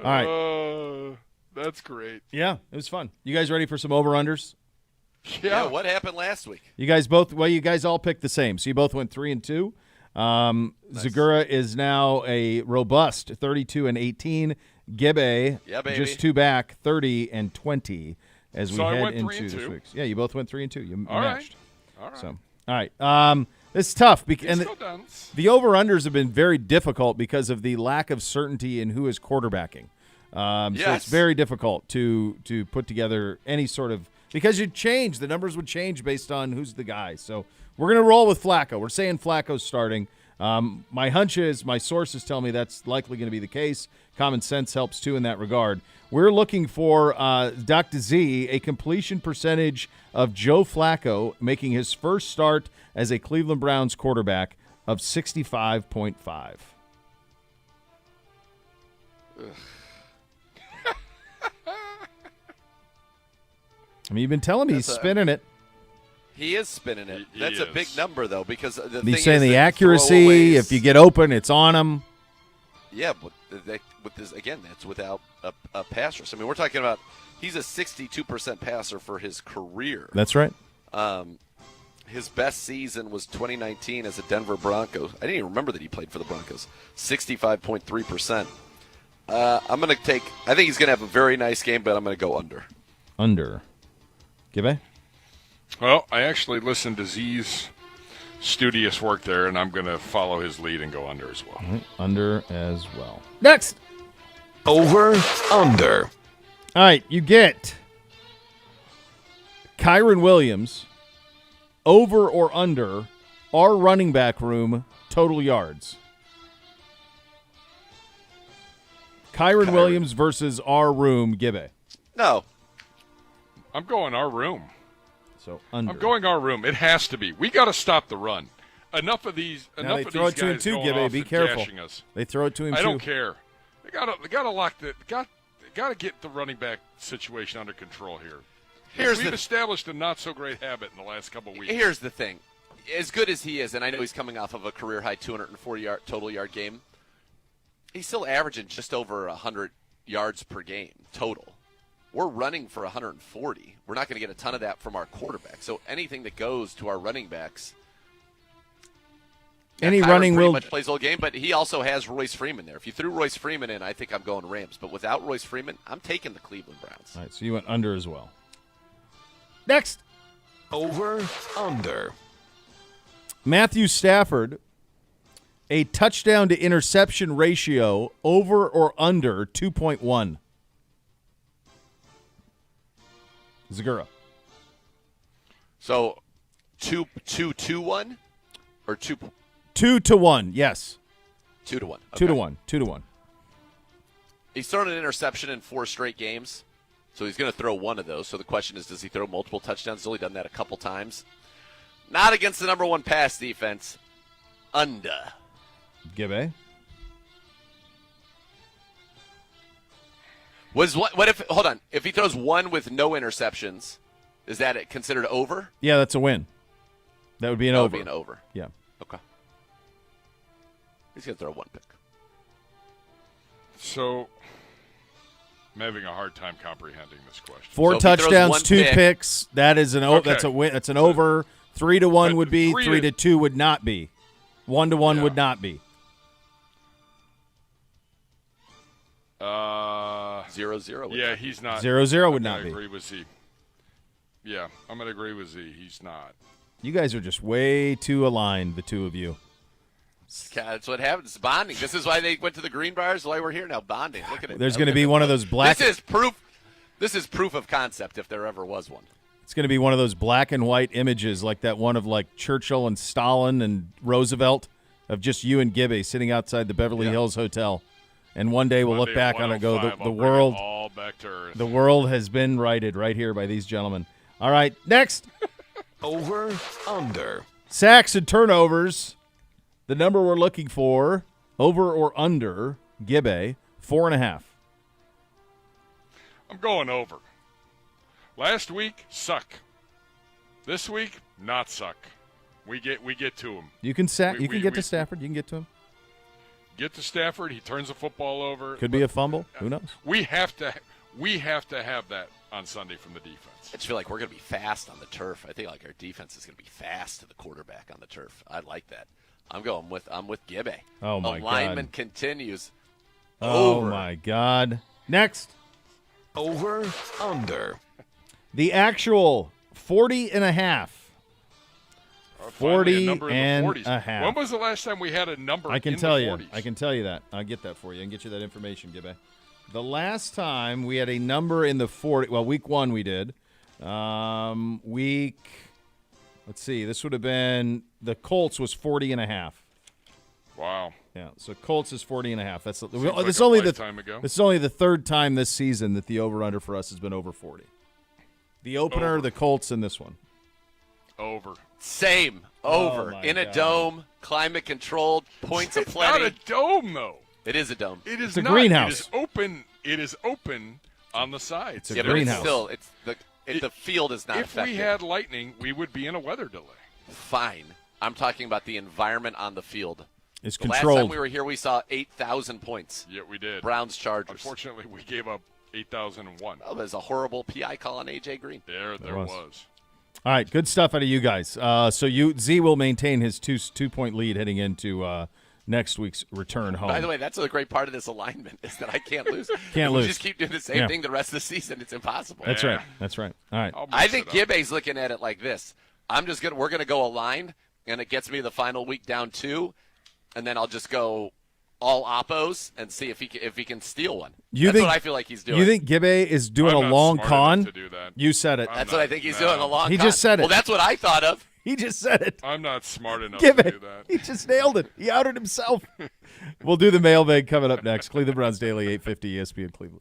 All right. That's great. Yeah, it was fun. You guys ready for some over-unders? Yeah. What happened last week? You guys all picked the same. So you both went 3-2. Nice. Zagura is now a robust 32-18. Gibbe, just two back, 30-20 as we head into this week. Yeah, you both went 3-2. You matched. All right. So, all right. It's tough because the over-unders have been very difficult because of the lack of certainty in who is quarterbacking. So it's very difficult to put together any sort of – because you'd change. The numbers would change based on who's the guy. So we're going to roll with Flacco. We're saying Flacco's starting. My hunch is, my sources tell me that's likely going to be the case. Common sense helps, too, in that regard. We're looking for, Dr. Z, a completion percentage of Joe Flacco making his first start as a Cleveland Browns quarterback of 65.5. I mean, you've been telling me he's spinning it. He is spinning it. That's a big number, though, because the thing he's saying is the accuracy, if you get open, it's on him. Yeah, but with this, again, that's without a passer. So, I mean, we're talking about he's a 62% passer for his career. That's right. His best season was 2019 as a Denver Broncos. I didn't even remember that he played for the Broncos. 65.3%. I think he's going to have a very nice game, but I'm going to go under. Under. Gibbe? Well, I actually listened to Z's studious work there, and I'm going to follow his lead and go under as well. Right, under as well. Next. Over, under. All right, you get Kyron Williams, over or under, our running back room, total yards. Kyron Williams versus our room, Gibbe. No. I'm going our room. So under. I'm going our room. It has to be. We got to stop the run. Enough of these. Now enough they of throw these it to him guys too, going Gibbe. off Be and careful. gashing us. They throw it to him too. I don't care. They got to lock the. Got to get the running back situation under control here. We've established a not so great habit in the last couple of weeks. Here's the thing. As good as he is, and I know he's coming off of a career high 240 total yard game, he's still averaging just over 100 yards per game total. We're running for 140. We're not going to get a ton of that from our quarterback. So anything that goes to our running backs, any Kyron running pretty will much plays the whole game, but he also has Royce Freeman there. If you threw Royce Freeman in, I think I'm going Rams. But without Royce Freeman, I'm taking the Cleveland Browns. All right, so you went under as well. Next. Over, under. Matthew Stafford, a touchdown to interception ratio, over or under 2.1. Zagura. So 2-2-1 or 2 to 1, yes. 2-1. Okay. 2 to 1. 2 to 1. He's thrown an interception in 4 straight games, so he's going to throw one of those. So the question is, does he throw multiple touchdowns? He's only done that a couple times. Not against the number one pass defense. Under. Gibbe. What if? Hold on. If he throws one with no interceptions, is that considered over? Yeah, that's a win. That would be an over. That would be an over. Yeah. Okay. He's going to throw one pick. So I'm having a hard time comprehending this question. 4 So if he throws touchdowns, one 2 pick- picks. That is an over. Okay. That's a win. That's an over. 3 to 1 would be. 3 to 2 would not be. 1 to 1 would not be. 0-0. Yeah, he's not. 0-0 would I'm not gonna be. agree with Z. Yeah, I'm going to agree with Z. He's not. You guys are just way too aligned, the two of you. That's what happens. Bonding. This is why they went to the green bars. Why we're here now. Bonding. Look at it. There's going to be one of those black. This is proof. This is proof of concept, if there ever was one. It's going to be one of those black and white images, like that one of like Churchill and Stalin and Roosevelt, of just you and Gibby sitting outside the Beverly Hills Hotel. And one day we'll look back on it and go, the world, all back to earth. the world has been righted right here by these gentlemen. All right, next. Over, under. Sacks and turnovers. The number we're looking for, over or under, Gibbe, 4.5. I'm going over. Last week, suck. This week, not suck. We get to him. You can get to Stafford. You can get to him. Get to Stafford. He turns the football over. Could be a fumble. Who knows? We have to have that on Sunday from the defense. I just feel like we're going to be fast on the turf. I think like our defense is going to be fast to the quarterback on the turf. I like that. I'm with Gibbe. Oh my Alignment God. continues. Oh Over. my God. Next. Over, under. The actual 40.5. 40 and a half. When was the last time we had a number I can in tell the you. 40s? I can tell you that. I'll get that for you. I can get you that information, Gibbe. The last time we had a number in the 40, well, week 1 we did. Let's see, this would have been, the Colts was 40.5. Wow. Yeah, so Colts is 40.5. That's like this is a only lifetime ago. This is only the third time this season that the over/under for us has been over 40. The opener, Over. the Colts, and this one. Over. Same. Oh, Over. my In a God. dome, climate controlled, points It's aplenty. not a dome, though. It is a dome. It is a not. greenhouse. It is open. It is open on the sides. It's a Yeah, but greenhouse. it's still, the field is not If affected. we had lightning, we would be in a weather delay. Fine. I'm talking about the environment on the field. It's The last controlled. time we were here, we saw 8,000 points. Yeah, we did. Browns Chargers. Unfortunately, we gave up 8,001. Oh, there's a horrible PI call on A.J. Green. There was. was. All right, good stuff out of you guys. So Z will maintain his 2-point lead heading into next week's return home. By the way, that's a great part of this alignment is that I can't lose. Can't If lose. We just keep doing the same Yeah. thing the rest of the season. It's impossible. That's right. That's right. All right. I'll mix I think it up. Gibbe's looking at it like this. We're gonna go aligned, and it gets me the final week down 2, and then I'll just go all oppos and see if he can steal one. That's what I feel like he's doing. You think Gibbe is doing I'm a not long smart con? enough to do that. You said it. That's I'm what I not- think he's no. doing a long. He con. just said it. Well, that's what I thought of. He just said it. I'm not smart enough Gibbe. to do that. He just nailed it. He outed himself. We'll do the mailbag coming up next. Cleveland Browns Daily, 850 ESPN Cleveland.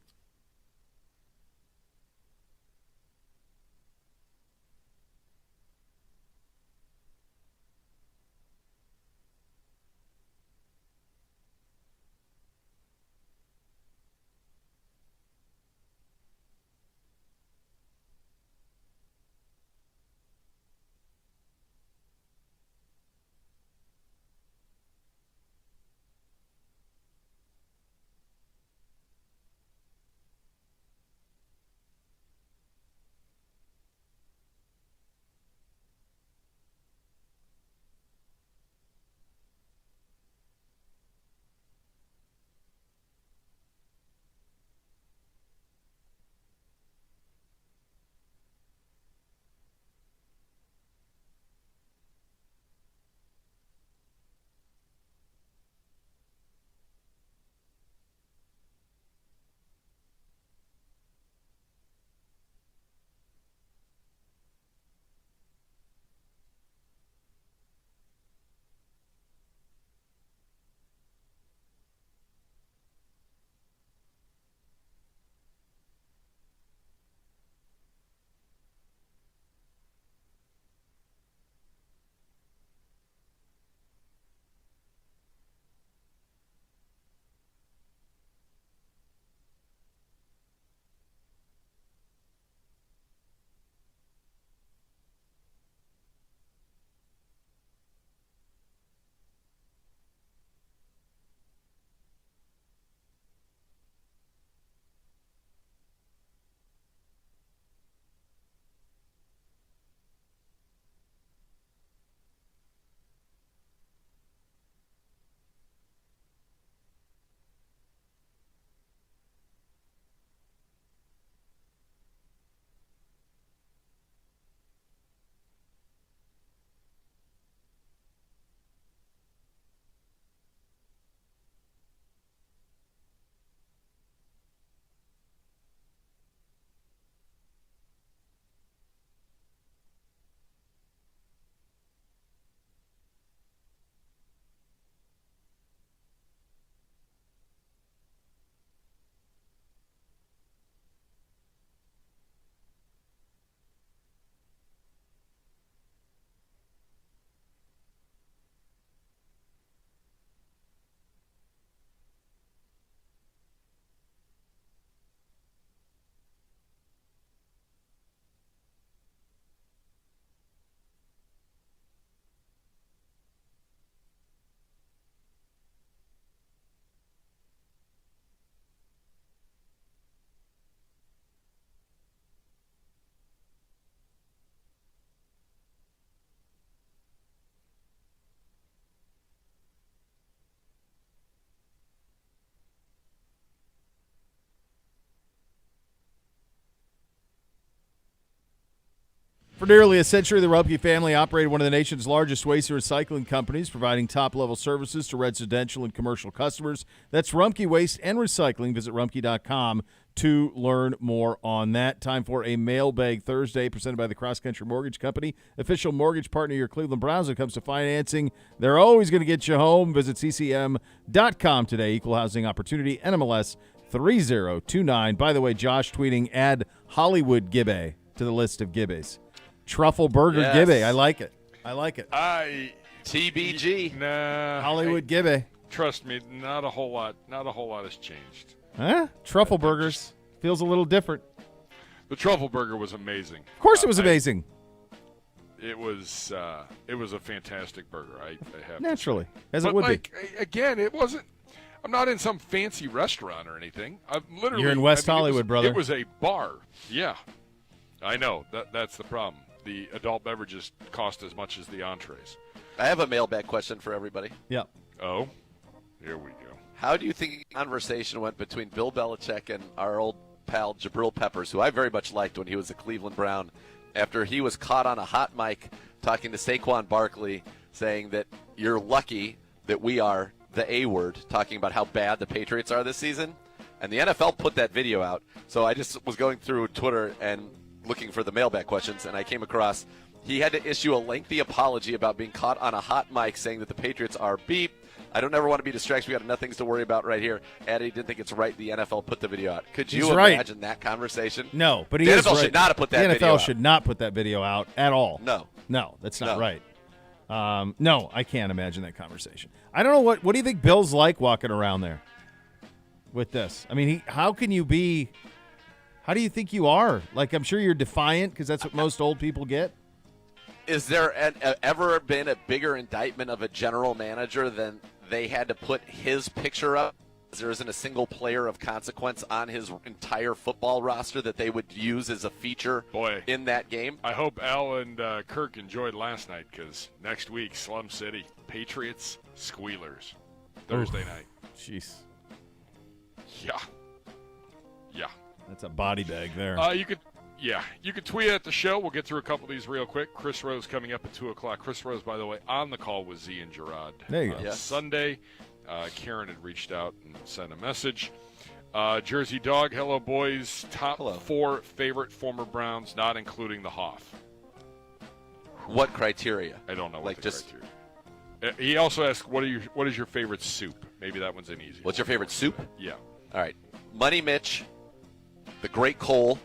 For nearly a century, the Rumpke family operated one of the nation's largest waste and recycling companies, providing top-level services to residential and commercial customers. That's Rumpke Waste and Recycling. Visit rumpke.com to learn more on that. Time for a Mailbag Thursday presented by the Cross Country Mortgage Company, official mortgage partner of your Cleveland Browns when it comes to financing. They're always going to get you home. Visit ccm.com today. Equal housing opportunity, NMLS 3029. By the way, Josh tweeting, add Hollywood Gibbe to the list of Gibbes. Truffle Burger Gibbe. I like it. TBG. Nah. Hollywood Gibbe. Trust me, not a whole lot has changed. Huh? Truffle burgers. Feels a little different. The truffle burger was amazing. Of course it was amazing. It was a fantastic burger. I have Naturally, to say. as But it would like, be. Again, it wasn't. I'm not in some fancy restaurant or anything. I'm literally. You're in West Hollywood, brother. It was a bar. Yeah, I know. That's the problem. The adult beverages cost as much as the entrees. I have a mailbag question for everybody. Yeah. Oh, here we go. How do you think the conversation went between Bill Belichick and our old pal Jabril Peppers, who I very much liked when he was a Cleveland Brown, after he was caught on a hot mic talking to Saquon Barkley, saying that you're lucky that we are the A word, talking about how bad the Patriots are this season? And the NFL put that video out. So I just was going through Twitter and looking for the mailbag questions, and I came across he had to issue a lengthy apology about being caught on a hot mic saying that the Patriots are beep. I don't ever want to be distracted. We got enough things to worry about right here. Eddie didn't think it's right the NFL put the video out. Could you imagine that conversation? No, but the NFL should not have put that video out. The NFL should not put that video out at all. No, that's not right. No, I can't imagine that conversation. I don't know what do you think Bill's like walking around there with this? I mean, how can you be? How do you think you are? Like, I'm sure you're defiant because that's what most old people get. Is there ever been a bigger indictment of a general manager than they had to put his picture up? There isn't a single player of consequence on his entire football roster that they would use as a feature in that game. I hope Al and Kirk enjoyed last night because next week, Slum City, Patriots, Squealers, Thursday night. Jeez. Yeah. That's a body bag there. You could tweet at the show. We'll get through a couple of these real quick. Chris Rose coming up at 2 o'clock. Chris Rose, by the way, on the call with Z and Gerard. There you go. Yes. Sunday. Karen had reached out and sent a message. Jersey Dog, hello, boys. Top 4 favorite former Browns, not including the Hoff. What criteria? I don't know what just criteria. He also asked, what is your favorite soup? Maybe that one's an easy one. What's your favorite soup? Yeah. All right. Money Mitch, the Great Cole,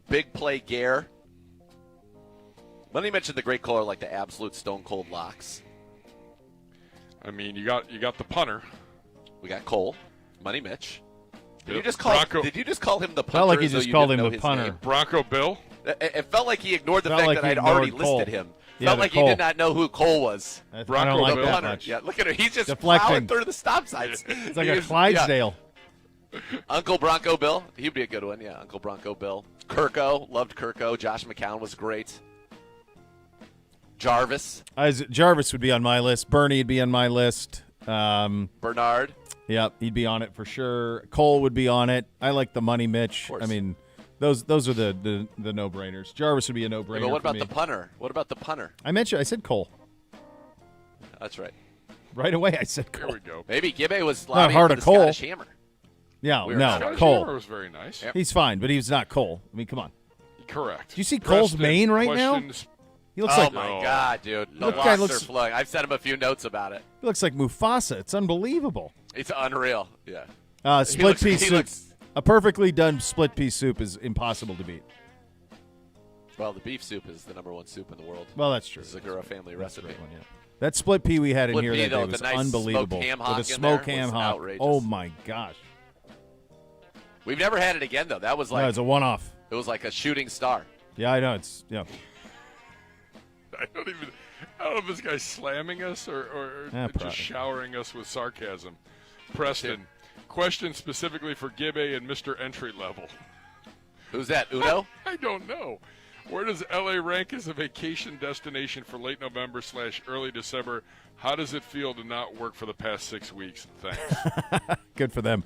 Big Play Gare. Money Mitch and the Great Cole are like the absolute stone cold locks. I mean, you got the punter. We got Cole, Money Mitch. Did you just call him the punter? Felt like he just called him the punter. Name? Bronco Bill. It felt like he ignored the fact that I'd already listed him. Felt like he did not know who Cole was. I don't like that punter. much. Yeah, look at him. He's just deflecting plowing through the stop signs. It's like a Clydesdale. Yeah. Uncle Bronco Bill. He'd be a good one. Yeah, Uncle Bronco Bill. Kirko. Loved Kirko. Josh McCown was great. Jarvis. Jarvis would be on my list. Bernie would be on my list. Bernard. Yep, he'd be on it for sure. Cole would be on it. I like the Money Mitch. I mean, those are the no-brainers. Jarvis would be a no-brainer. Yeah, but what about me. the punter? What about the punter? I said Cole. That's right. Right away, I said Cole. There we go. Maybe Gibbe was not hard for of the Cole. Scottish Hammer. Yeah, Scottish Cole. Hammer was very nice. Yep. He's fine, but he's not Cole. I mean, come on. Correct. Do you see Cole's mane right now? He looks oh like my God, dude! The guy locks are flowing. I've sent him a few notes about it. he looks like Mufasa. It's unbelievable. It's unreal. Yeah. Split piece soup. A perfectly done split piece soup is impossible to beat. Well, the beef soup is the #1 soup in the world. Well, that's true. Zagura family recipe. One, yeah. That split pea we had in here that day was nice unbelievable. Smoked ham With hock a smoked ham hock. outrageous. Oh my gosh! We've never had it again though. That was like it's a one-off. It was like a shooting star. Yeah, I know. It's I don't know if this guy's slamming us or just showering us with sarcasm. Preston, question specifically for Gibbe and Mr. Entry Level. Who's that, Uno? I don't know. Where does LA rank as a vacation destination for late November / early December? How does it feel to not work for the past 6 weeks? Thanks. Good for them.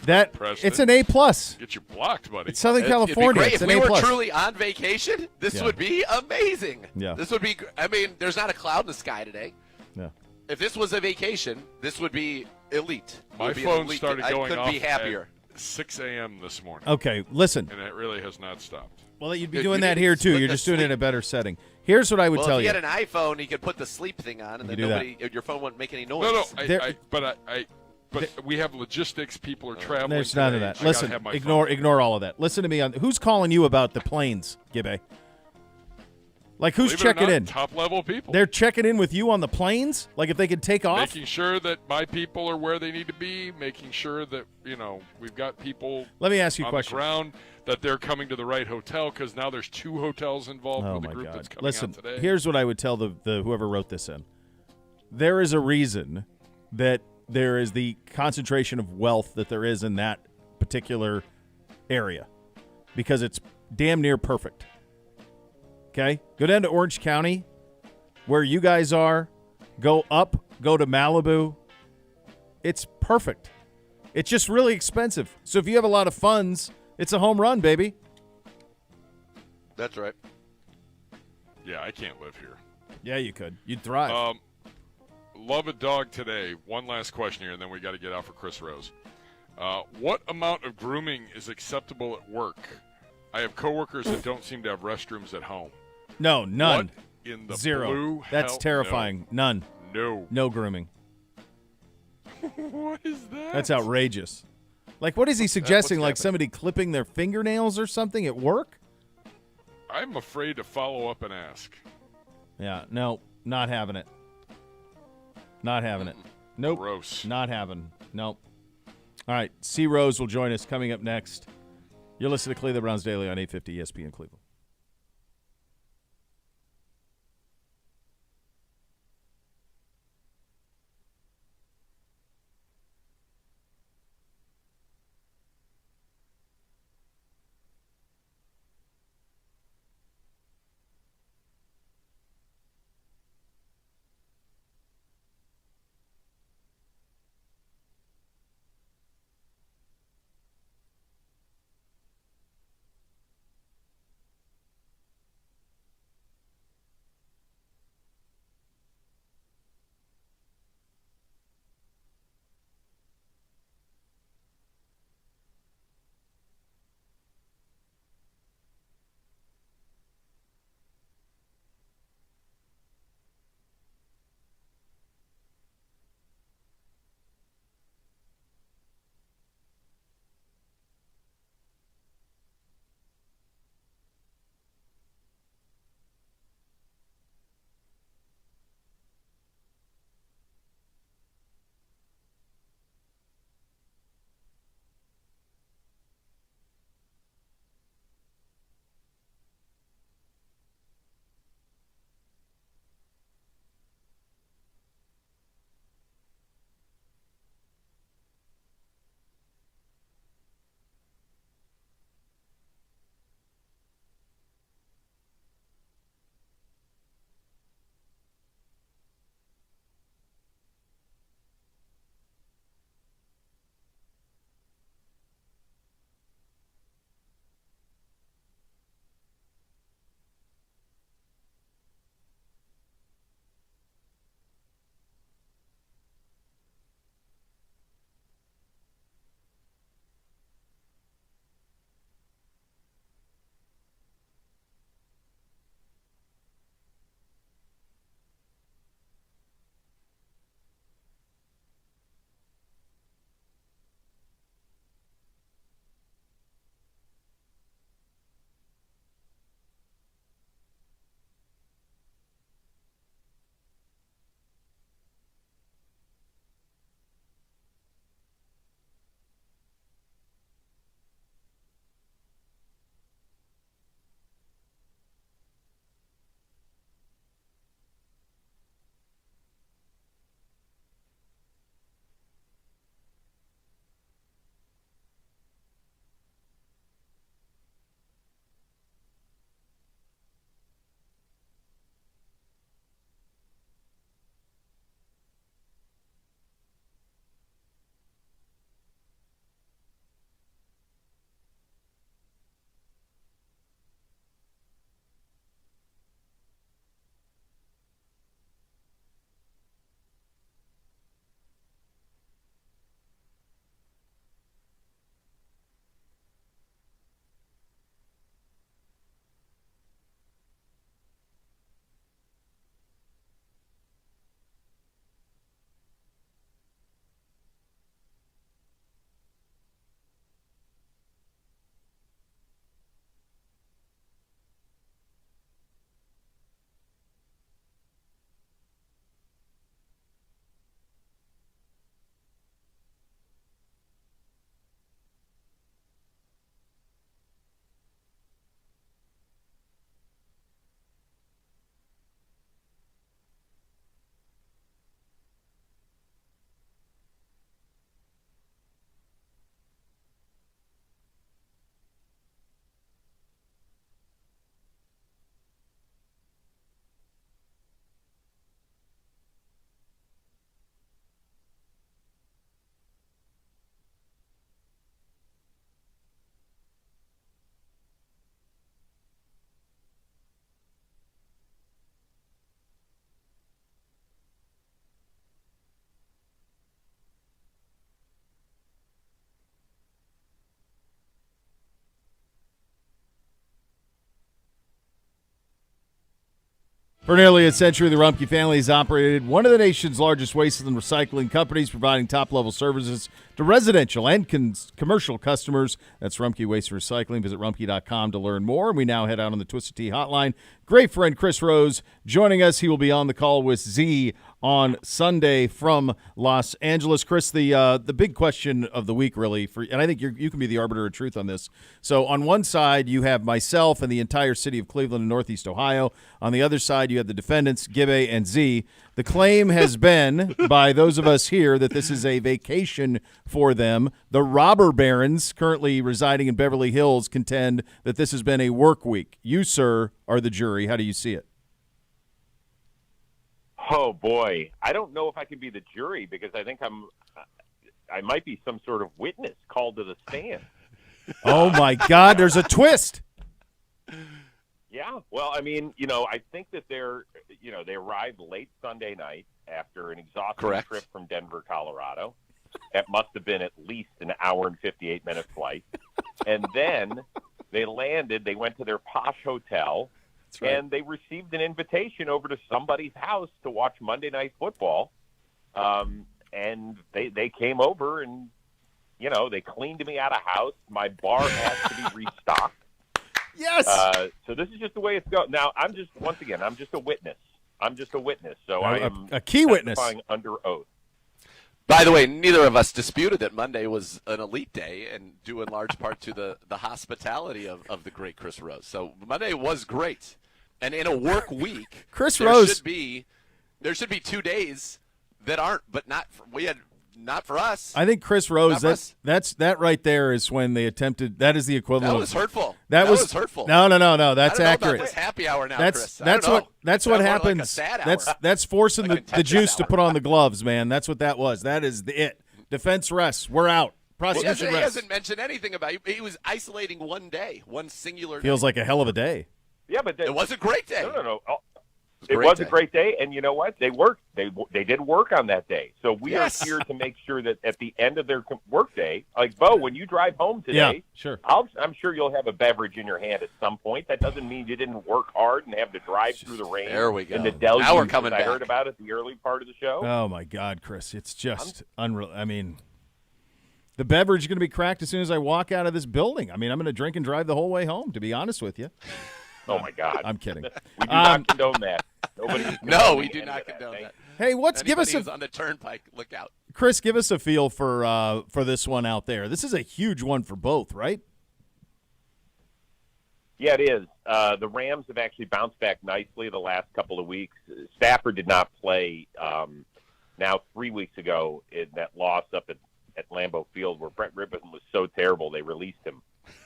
Preston. It's an A+. Get you blocked, buddy. It's Southern It'd California. be great. It's If an we A+. were truly on vacation, this would be amazing. Yeah. This would be. I mean, there's not a cloud in the sky today. Yeah. If this was a vacation, this would be elite. It My would be an phone elite- started I going couldn't off be happier. at 6 a.m. this morning, Okay, listen. and it really has not stopped. Well, you'd be You doing need that to here, too. split You're the just doing it in sleep. a better setting. Here's what I would Well, tell if you. you had an iPhone, you could put the sleep thing on, and You then could do your phone wouldn't make any noise. No, but we have logistics. People are traveling. There's none of today. that. I Listen, gotta have my ignore all of that. Listen to me. Who's calling you about the planes, Gibbe? Like, who's Believe it or checking not, in? Top-level people. They're checking in with you on the planes? Like, if they could take off? making sure that my people are where they need to be, making sure that, we've got people Let me ask you a on question. the ground, that they're coming to the right hotel, because now there's 2 hotels involved Oh, with the my group God. that's coming Listen, out today. here's what I would tell the whoever wrote this in. There is a reason that there is the concentration of wealth that there is in that particular area, because it's damn near perfect. Okay? Go down to Orange County, where you guys are. Go up. Go to Malibu. It's perfect. It's just really expensive. So if you have a lot of funds, it's a home run, baby. That's right. Yeah, I can't live here. Yeah, you could. You'd thrive. Love a dog today. One last question here, and then we got to get out for Chris Rose. What amount of grooming is acceptable at work? I have coworkers that don't seem to have restrooms at home. No, none. What in the Zero. blue That's hell? terrifying. None. No. No grooming. What is that? That's outrageous. Like, what is he suggesting? Like happening? somebody clipping their fingernails or something at work? I'm afraid to follow up and ask. Yeah, no, not having it. Not having it. Nope. Gross. Not having. Nope. All right, C. Rose will join us coming up next. You're listening to Cleveland Browns Daily on 850 ESPN Cleveland. For nearly a century, the Rumpke family has operated one of the nation's largest waste and recycling companies, providing top-level services to residential and commercial customers. That's Rumpke Waste and Recycling. Visit rumpke.com to learn more. And we now head out on the Twisted Tea hotline. Great friend Chris Rose joining us. He will be on the call with Z on Sunday from Los Angeles. Chris, the big question of the week, really, and I think you can be the arbiter of truth on this. So on one side, you have myself and the entire city of Cleveland and Northeast Ohio. On the other side, you have the defendants, Gibbe and Z. The claim has been by those of us here that this is a vacation for them. The robber barons currently residing in Beverly Hills contend that this has been a work week. You, sir, are the jury. How do you see it? Oh, boy. I don't know if I can be the jury because I think I might be some sort of witness called to the stand. Oh, my God. There's a twist. Yeah. Well, I mean, I think that they arrived late Sunday night after an exhausting trip from Denver, Colorado. That must have been at least an hour and 58-minute flight. And then they landed. They went to their posh hotel. Right. And they received an invitation over to somebody's house to watch Monday Night Football. And they came over and, they cleaned me out of house. My bar has to be restocked. Yes. So this is just the way it's going. Now, I'm just a witness. So I am a key witness under oath. By the way, neither of us disputed that Monday was an elite day and due in large part to the hospitality of the great Chris Rose. So Monday was great. And in a work week, there should be 2 days that aren't, but not for us. I think Chris Rose, that right there is when they attempted, that is the equivalent. That was hurtful. That was hurtful. No, that's accurate. About this happy hour now, Chris. That's what happens. Like that's forcing the juice to put on the gloves, man. That's what that was. That is it. Defense rests. We're out. Prosecution rests. He hasn't mentioned anything about it. He was isolating one day, one singular day. Feels like a hell of a day. Yeah, but it was a great day. No. It was a great day, and you know what? They worked. They did work on that day. So we are here to make sure that at the end of their work day, like Bo, when you drive home today, sure. I'm sure you'll have a beverage in your hand at some point. That doesn't mean you didn't work hard and have to drive through the rain. There we go. And the deluge now we're coming I back. heard about at the early part of the show. Oh my God, Chris, it's just unreal. I mean, the beverage is going to be cracked as soon as I walk out of this building. I mean, I'm going to drink and drive the whole way home. To be honest with you. Oh, my God. I'm kidding. We do not condone that. We do not condone that. Hey, give us on the turnpike. Look out. Chris, give us a feel for this one out there. This is a huge one for both, right? Yeah, it is. The Rams have actually bounced back nicely the last couple of weeks. Stafford did not play now 3 weeks ago in that loss up at Lambeau Field where Brett Rippon was so terrible they released him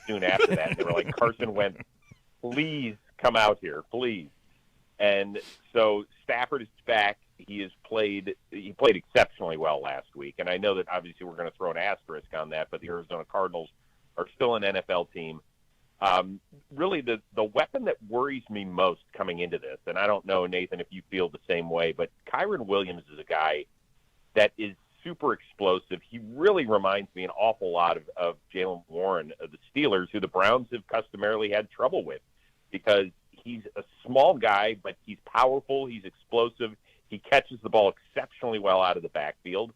soon after that. They were like, Carson Wentz, please come out here, please. And so Stafford is back. He played exceptionally well last week. And I know that obviously we're going to throw an asterisk on that, but the Arizona Cardinals are still an NFL team. Really, the weapon that worries me most coming into this, and I don't know, Nathan, if you feel the same way, but Kyren Williams is a guy that is super explosive. He really reminds me an awful lot of Jaylen Warren of the Steelers, who the Browns have customarily had trouble with because he's a small guy, but he's powerful, he's explosive, he catches the ball exceptionally well out of the backfield,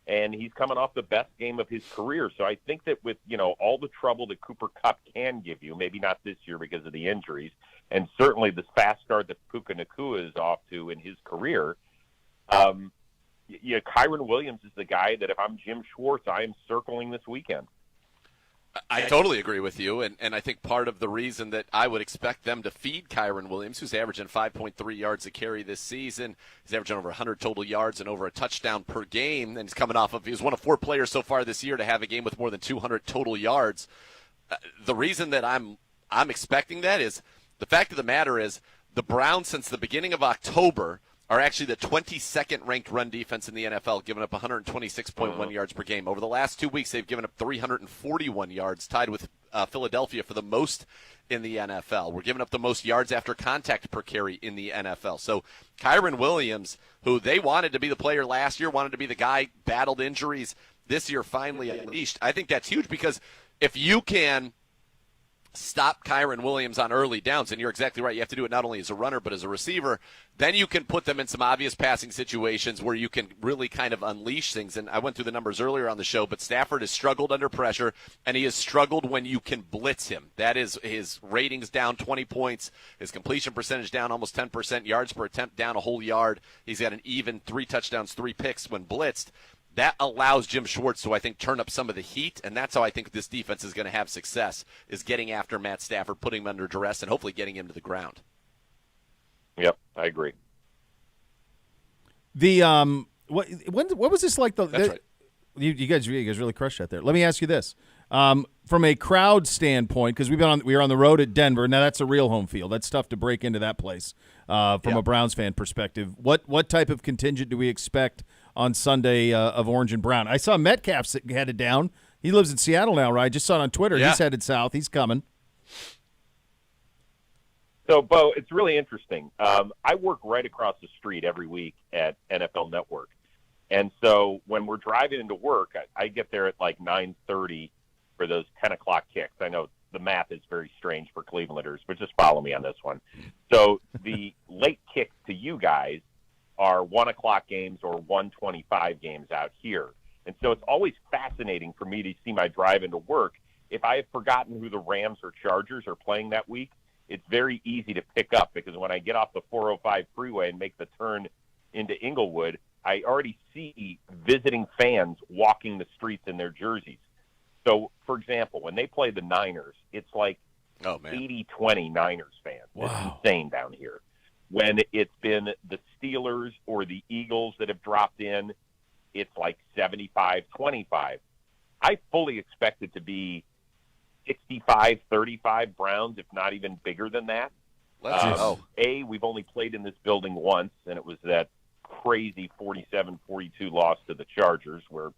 and he's coming off the best game of his career. So I think that with, all the trouble that Cooper Kupp can give you, maybe not this year because of the injuries, and certainly this fast start that Puka Nacua is off to in his career, Kyren Williams is the guy that if I'm Jim Schwartz, I am circling this weekend. I totally agree with you, and I think part of the reason that I would expect them to feed Kyren Williams, who's averaging 5.3 yards a carry this season, he's averaging over 100 total yards and over a touchdown per game, and he's coming off of, he was one of 4 players so far this year to have a game with more than 200 total yards. The reason that I'm expecting that is the fact of the matter is the Browns, since the beginning of October, are actually the 22nd ranked run defense in the NFL, giving up 126.1 yards per game. Over the last 2 weeks, they've given up 341 yards, tied with Philadelphia for the most in the NFL. We're giving up the most yards after contact per carry in the NFL. So Kyren Williams, who they wanted to be the player last year, wanted to be the guy, battled injuries, this year finally unleashed. I think that's huge because if you can stop Kyron Williams on early downs, and you're exactly right. You have to do it not only as a runner but as a receiver. Then you can put them in some obvious passing situations where you can really kind of unleash things. And I went through the numbers earlier on the show, but Stafford has struggled under pressure, and he has struggled when you can blitz him. That is his ratings down 20 points, his completion percentage down almost 10%, yards per attempt down a whole yard. He's got an even 3 touchdowns, 3 picks when blitzed. That allows Jim Schwartz to, I think, turn up some of the heat, and that's how I think this defense is going to have success, is getting after Matt Stafford, putting him under duress, and hopefully getting him to the ground. Yep, I agree. The what was this like? That's right. You guys really crushed that there. Let me ask you this: from a crowd standpoint, because we were on the road at Denver. Now that's a real home field. That's tough to break into that place from a Browns fan perspective. What type of contingent do we expect on Sunday of orange and brown? I saw Metcalf's headed down. He lives in Seattle now, right? I just saw it on Twitter. Yeah. He's headed south. He's coming. So, Bo, it's really interesting. I work right across the street every week at NFL Network. And so when we're driving into work, I get there at like 9:30 for those 10 o'clock kicks. I know the math is very strange for Clevelanders, but just follow me on this one. So the late kicks to you guys are 1 o'clock games or 1:25 games out here. And so it's always fascinating for me to see my drive into work. If I have forgotten who the Rams or Chargers are playing that week, it's very easy to pick up because when I get off the 405 freeway and make the turn into Inglewood, I already see visiting fans walking the streets in their jerseys. So, for example, when they play the Niners, it's like 80-20 Niners fans. Wow. It's insane down here. When it's been the Steelers or the Eagles that have dropped in, it's like 75-25. I fully expect it to be 65-35 Browns, if not even bigger than that. We've only played in this building once, and it was that crazy 47-42 loss to the Chargers where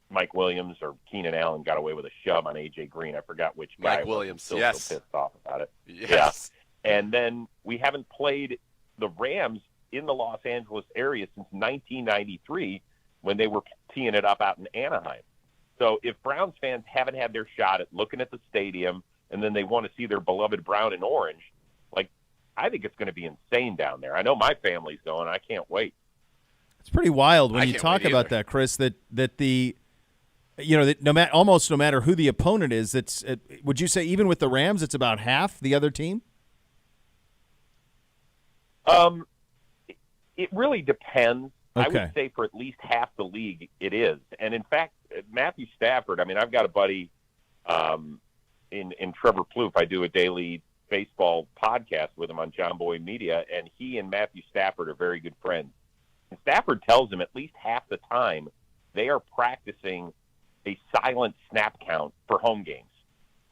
Mike Williams or Keenan Allen got away with a shove on A.J. Green. I forgot which guy. Mike Williams, still yes. so pissed off about it. Yes. Yeah. And then we haven't played the Rams in the Los Angeles area since 1993 when they were teeing it up out in Anaheim. So if Browns fans haven't had their shot at looking at the stadium and then they want to see their beloved brown and orange, I think it's going to be insane down there. I know my family's going. I can't wait. It's pretty wild when you talk about that, Chris, that almost no matter who the opponent is, would you say even with the Rams, it's about half the other team? It really depends. Okay. I would say for at least half the league, it is. And in fact, Matthew Stafford, I've got a buddy in Trevor Plouffe. I do a daily baseball podcast with him on John Boy Media, and he and Matthew Stafford are very good friends. And Stafford tells him at least half the time they are practicing a silent snap count for home games.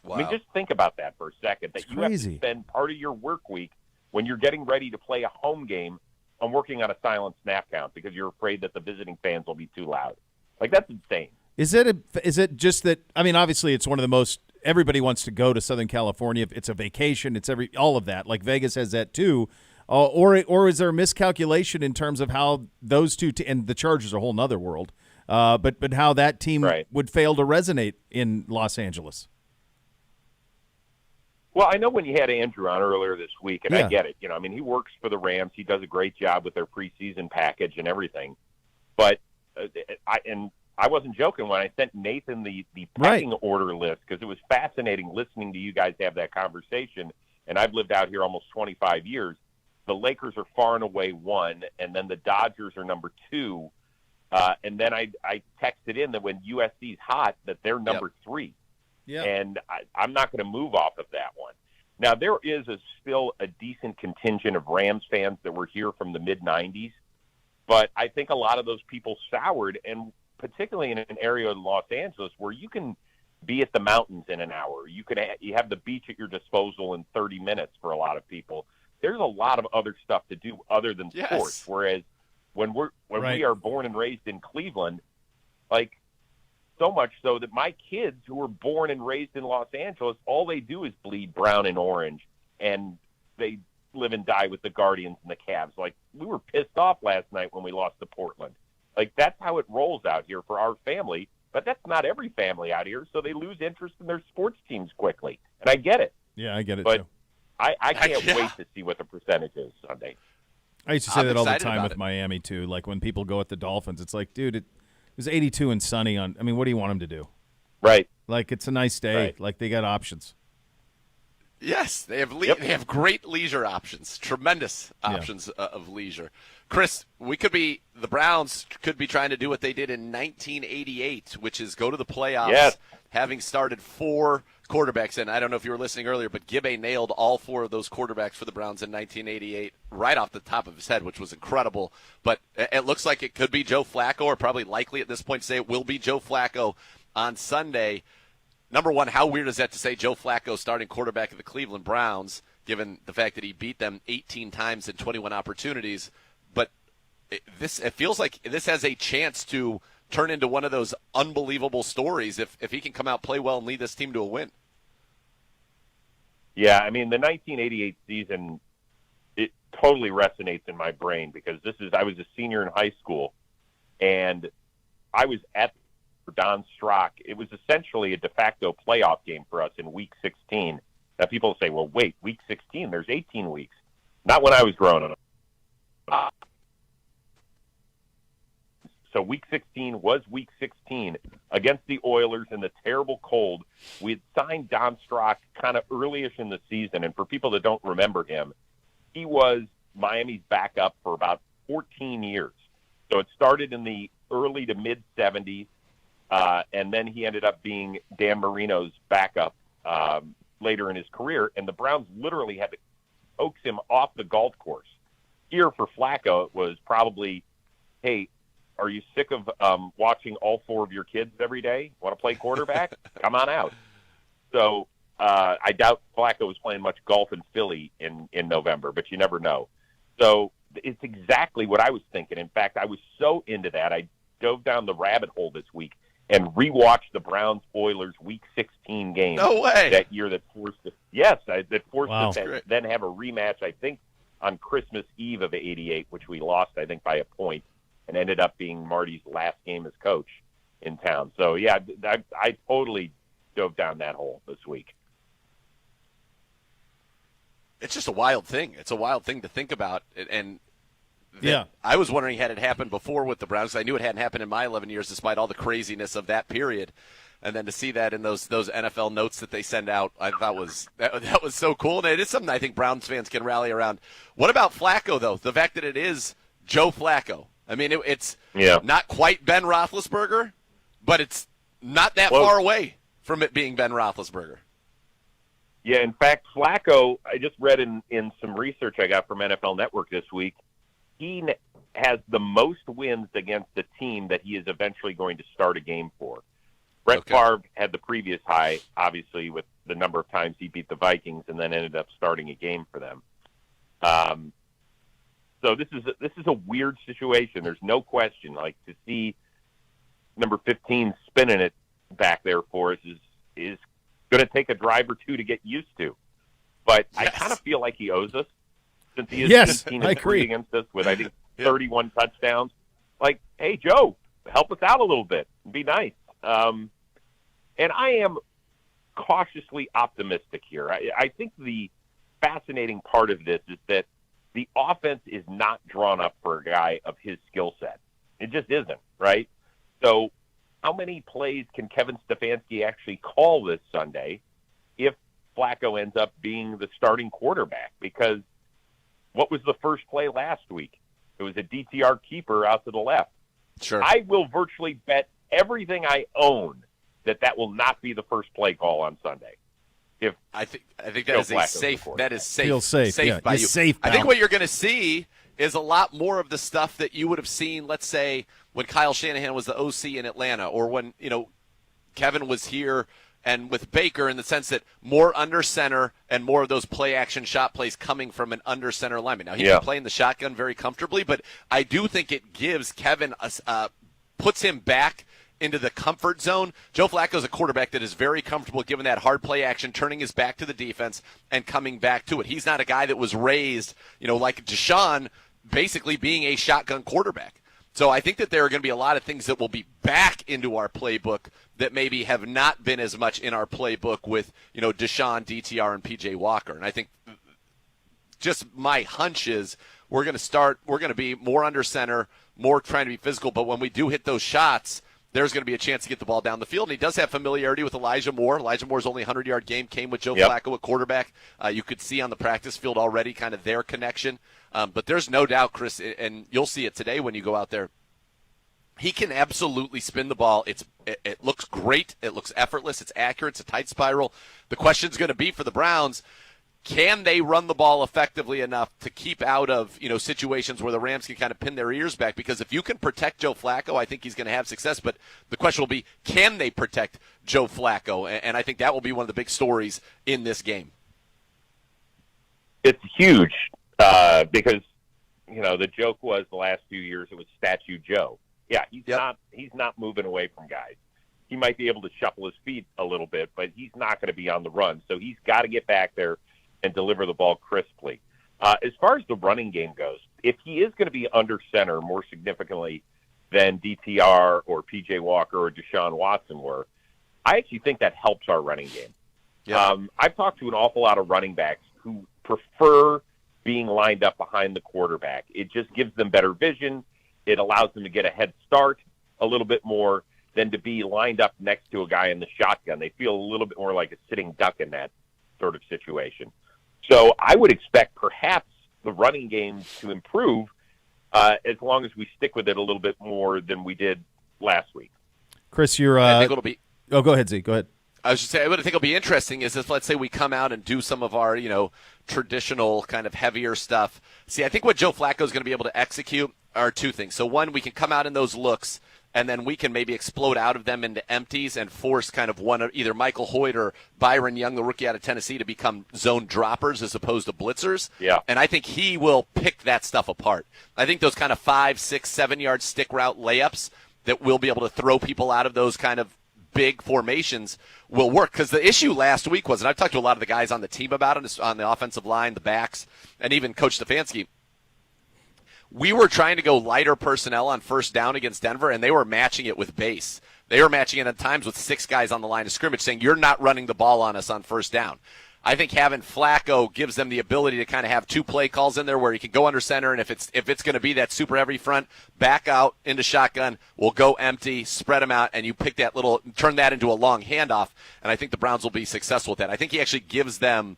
Wow. I mean, just think about that for a second, that it's you have crazy. to spend part of your work week when you're getting ready to play a home game on working on a silent snap count because you're afraid that the visiting fans will be too loud. That's insane. Is it just that, obviously it's one of the most, everybody wants to go to Southern California. It's a vacation. It's all of that. Like Vegas has that too. Or is there a miscalculation in terms of how those two, and the Chargers are a whole nother world, but how that team would fail to resonate in Los Angeles? Well, I know when you had Andrew on earlier this week, and I get it. He works for the Rams. He does a great job with their preseason package and everything. But I wasn't joking when I sent Nathan the pecking order list because it was fascinating listening to you guys have that conversation. And I've lived out here almost 25 years. The Lakers are far and away 1, and then the Dodgers are number 2. And then I texted in that when USC's hot, that they're number 3. Yeah. And I'm not going to move off of that one. Now, there is still a decent contingent of Rams fans that were here from the mid-'90s, but I think a lot of those people soured, and particularly in an area in Los Angeles where you can be at the mountains in an hour. You have the beach at your disposal in 30 minutes for a lot of people. There's a lot of other stuff to do other than sports, whereas when we are born and raised in Cleveland, so much so that my kids who were born and raised in Los Angeles, all they do is bleed brown and orange, and they live and die with the Guardians and the Cavs. We were pissed off last night when we lost to Portland. That's how it rolls out here for our family. but that's not every family out here, so they lose interest in their sports teams quickly. And I get it. Yeah, I get it, but too. I can't wait to see what the percentage is Sunday. I used to say that all the excited time about with it. Miami, too. Like, when people go at the Dolphins, it's like, dude, it was 82 and sunny on – I mean, what do you want them to do? Right. Like, it's a nice day. Right. Like, they got options. Yes, they have great leisure options, tremendous options of leisure. Chris, the Browns could be trying to do what they did in 1988, which is go to the playoffs, having started 4 quarterbacks. And I don't know if you were listening earlier, but Gibbe nailed all 4 of those quarterbacks for the Browns in 1988 right off the top of his head, which was incredible. But it looks like it could be Joe Flacco, or probably likely at this point to say it will be Joe Flacco on Sunday. Number one, how weird is that to say Joe Flacco starting quarterback of the Cleveland Browns, given the fact that he beat them 18 times in 21 opportunities? But it feels like this has a chance to turn into one of those unbelievable stories if he can come out, play well, and lead this team to a win. Yeah, I mean, the 1988 season, it totally resonates in my brain because I was a senior in high school, and I was at Don Strock. It was essentially a de facto playoff game for us in Week 16. Now, people say, well, wait, Week 16, there's 18 weeks. Not when I was growing up. So Week 16 was Week 16 against the Oilers in the terrible cold. We had signed Don Strock kind of early-ish in the season, and for people that don't remember him, he was Miami's backup for about 14 years. So it started in the early to mid-'70s. And then he ended up being Dan Marino's backup later in his career, and the Browns literally had to coax him off the golf course. Here for Flacco, it was probably, hey, are you sick of watching all 4 of your kids every day? Want to play quarterback? Come on out. So I doubt Flacco was playing much golf in Philly in November, but you never know. So it's exactly what I was thinking. In fact, I was so into that, I dove down the rabbit hole this week and rewatched the Browns-Oilers Week 16 game that year that forced us. Yes, that forced us to then have a rematch, I think, on Christmas Eve of '88, which we lost, I think, by a point, and ended up being Marty's last game as coach in town. So, yeah, I totally dove down that hole this week. It's just a wild thing. It's a wild thing to think about, and I was wondering had it happened before with the Browns. I knew it hadn't happened in my 11 years, despite all the craziness of that period. And then to see that in those NFL notes that they send out, I thought that was so cool. And it is something I think Browns fans can rally around. What about Flacco, though? The fact that it is Joe Flacco. I mean, it's not quite Ben Roethlisberger, but it's not that far away from it being Ben Roethlisberger. Yeah, in fact, Flacco, I just read in some research I got from NFL Network this week, he has the most wins against the team that he is eventually going to start a game for. Brett Favre had the previous high, obviously, with the number of times he beat the Vikings and then ended up starting a game for them. So this is a weird situation. There's no question. Like, to see number 15 spinning it back there for us is going to take a drive or two to get used to. But I kind of feel like he owes us. Since he is 15 and 3 against us with, I think, 31 touchdowns. Like, hey, Joe, help us out a little bit. Be nice. And I am cautiously optimistic here. I think the fascinating part of this is that the offense is not drawn up for a guy of his skill set. It just isn't, right? So how many plays can Kevin Stefanski actually call this Sunday if Flacco ends up being the starting quarterback? Because what was the first play last week? It was a DTR keeper out to the left. Sure. I will virtually bet everything I own that will not be the first play call on Sunday. If I think that is a safe. That is safe. Feel safe. By you. Safe. I think what you're going to see is a lot more of the stuff that you would have seen, let's say, when Kyle Shanahan was the OC in Atlanta, or when Kevin was here. And with Baker, in the sense that more under center and more of those play action shot plays coming from an under center lineman. Now, he can play in the shotgun very comfortably, but I do think it gives Kevin, puts him back into the comfort zone. Joe Flacco is a quarterback that is very comfortable giving that hard play action, turning his back to the defense and coming back to it. He's not a guy that was raised, like Deshaun, basically being a shotgun quarterback. So I think that there are going to be a lot of things that will be back into our playbook that maybe have not been as much in our playbook with, Deshaun, DTR, and PJ Walker. And I think just my hunch is we're going to be more under center, more trying to be physical. But when we do hit those shots, there's going to be a chance to get the ball down the field. And he does have familiarity with Elijah Moore. Elijah Moore's only 100-yard game came with Joe Flacco at quarterback. You could see on the practice field already kind of their connection. But there's no doubt, Chris, and you'll see it today when you go out there, he can absolutely spin the ball. It looks great. It looks effortless. It's accurate. It's a tight spiral. The question's going to be for the Browns, can they run the ball effectively enough to keep out of situations where the Rams can kind of pin their ears back? Because if you can protect Joe Flacco, I think he's going to have success. But the question will be, can they protect Joe Flacco? And I think that will be one of the big stories in this game. It's huge because the joke was the last few years it was Statue Joe. Yeah, he's not moving away from guys. He might be able to shuffle his feet a little bit, but he's not going to be on the run. So he's got to get back there and deliver the ball crisply. As far as the running game goes, if he is going to be under center more significantly than DTR or PJ Walker or Deshaun Watson were, I actually think that helps our running game. Yeah. I've talked to an awful lot of running backs who prefer being lined up behind the quarterback. It just gives them better vision. It allows them to get a head start a little bit more than to be lined up next to a guy in the shotgun. They feel a little bit more like a sitting duck in that sort of situation. So I would expect perhaps the running game to improve as long as we stick with it a little bit more than we did last week. Chris, you're I think it'll be. Oh, go ahead, Z. Go ahead. I was just saying, what I think will be interesting is if, let's say, we come out and do some of our, traditional kind of heavier stuff. See, I think what Joe Flacco is going to be able to execute are two things. So, one, we can come out in those looks, and then we can maybe explode out of them into empties and force kind of one of either Michael Hoyt or Byron Young, the rookie out of Tennessee, to become zone droppers as opposed to blitzers. Yeah. And I think he will pick that stuff apart. I think those kind of 5, 6, 7-yard stick route layups that we'll be able to throw people out of those kind of big formations will work. Because the issue last week was, and I've talked to a lot of the guys on the team about it, on the offensive line, the backs, and even Coach Stefanski, we were trying to go lighter personnel on first down against Denver, and they were matching it with base. They were matching it at times with 6 guys on the line of scrimmage, saying, you're not running the ball on us on first down. I think having Flacco gives them the ability to kind of have 2 play calls in there where he can go under center, and if it's going to be that super heavy front, back out into shotgun, we'll go empty, spread them out, and you pick that turn that into a long handoff, and I think the Browns will be successful with that. I think he actually gives them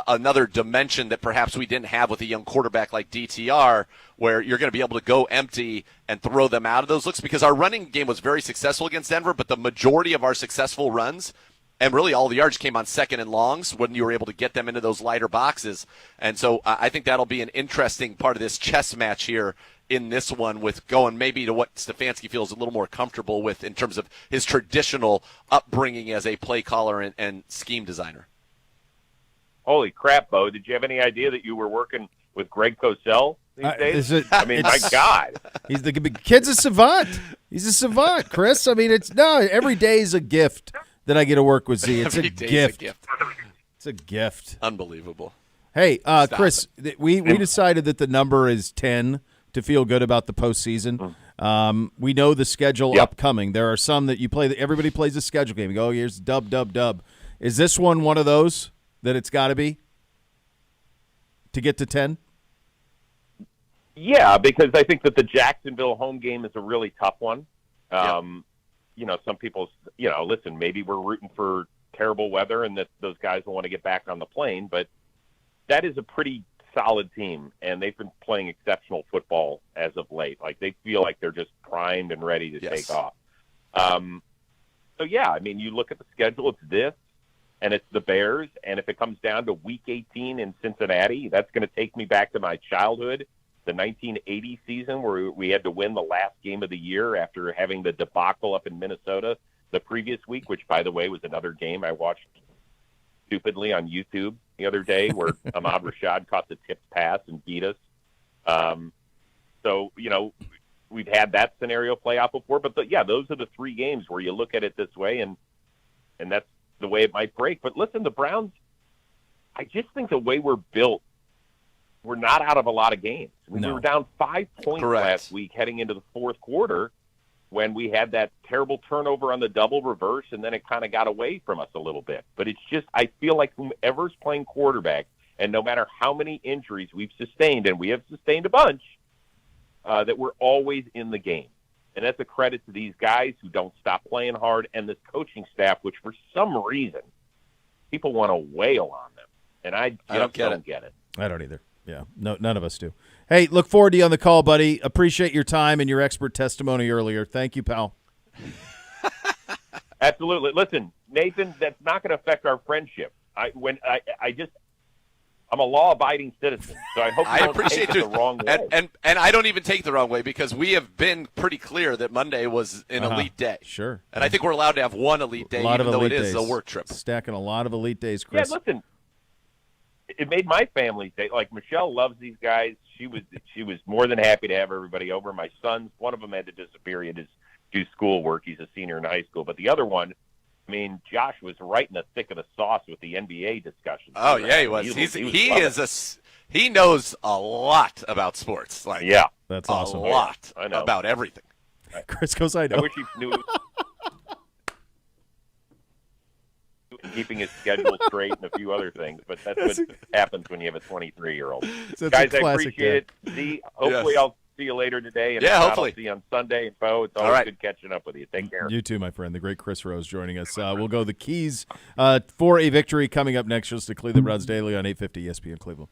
another dimension that perhaps we didn't have with a young quarterback like DTR, where you're going to be able to go empty and throw them out of those looks, because our running game was very successful against Denver, but the majority of our successful runs and really all the yards came on second and longs when you were able to get them into those lighter boxes. And so I think that'll be an interesting part of this chess match here in this one, with going maybe to what Stefanski feels a little more comfortable with in terms of his traditional upbringing as a play caller and scheme designer. Holy crap, Bo. Did you have any idea that you were working with Greg Cosell these days? My God. The kid's a savant. He's a savant, Chris. I mean, every day is a gift that I get to work with Z. It's a gift. It's a gift. Unbelievable. Hey, Chris, we decided that the number is 10 to feel good about the postseason. We know the schedule upcoming. There are some that you play. Everybody plays a schedule game. You go, here's dub. Is this one of those that it's got to be to get to 10? Yeah, because I think that the Jacksonville home game is a really tough one. Some people, listen, maybe we're rooting for terrible weather and that those guys will want to get back on the plane, but that is a pretty solid team, and they've been playing exceptional football as of late. Like, they feel like they're just primed and ready to take off. You look at the schedule, it's this, and it's the Bears, and if it comes down to Week 18 in Cincinnati, that's going to take me back to my childhood, the 1980 season where we had to win the last game of the year after having the debacle up in Minnesota the previous week, which, by the way, was another game I watched stupidly on YouTube the other day where Ahmad Rashad caught the tipped pass and beat us. We've had that scenario play out before. But, those are the 3 games where you look at it this way, and that's the way it might break. But, listen, the Browns, I just think the way we're built, we're not out of a lot of games. I mean, No. we were down 5 points Correct. last week heading into the fourth quarter when we had that terrible turnover on the double reverse, and then it kind of got away from us a little bit. But it's just, I feel like whomever's playing quarterback, and no matter how many injuries we've sustained, and we have sustained a bunch, that we're always in the game. And that's a credit to these guys who don't stop playing hard, and this coaching staff, which for some reason people want to wail on them. And I just don't get it. I don't either. Yeah, no, none of us do. Hey, look forward to you on the call, buddy. Appreciate your time and your expert testimony earlier. Thank you, pal. Absolutely. Listen, Nathan, that's not going to affect our friendship. I'm a law-abiding citizen, so I hope you don't appreciate take it the wrong way. And I don't even take it the wrong way because we have been pretty clear that Monday was an elite day. Sure. And I think we're allowed to have one elite day, even though it is a work trip. Stacking a lot of elite days, Chris. Yeah, listen, it made my family's day. Like, Michelle loves these guys. She was more than happy to have everybody over. My sons, one of them had to disappear. He had to do schoolwork. He's a senior in high school. But the other one, I mean, Josh was right in the thick of the sauce with the NBA discussion. Oh, yeah, he was. He knows a lot about sports. Like, yeah, that's awesome. A lot I know. about everything. Chris goes, I know. I wish he knew. Keeping his schedule straight and a few other things, but that's what happens when you have a 23-year-old. Guys, I appreciate it. See, hopefully I'll see you later today. And yeah, hopefully. I'll see you on Sunday. And Bo, it's always good catching up with you. Take care. You too, my friend. The great Chris Rose joining us. We'll go the keys for a victory coming up next. Just to Cleveland Browns Daily on 850 ESPN Cleveland.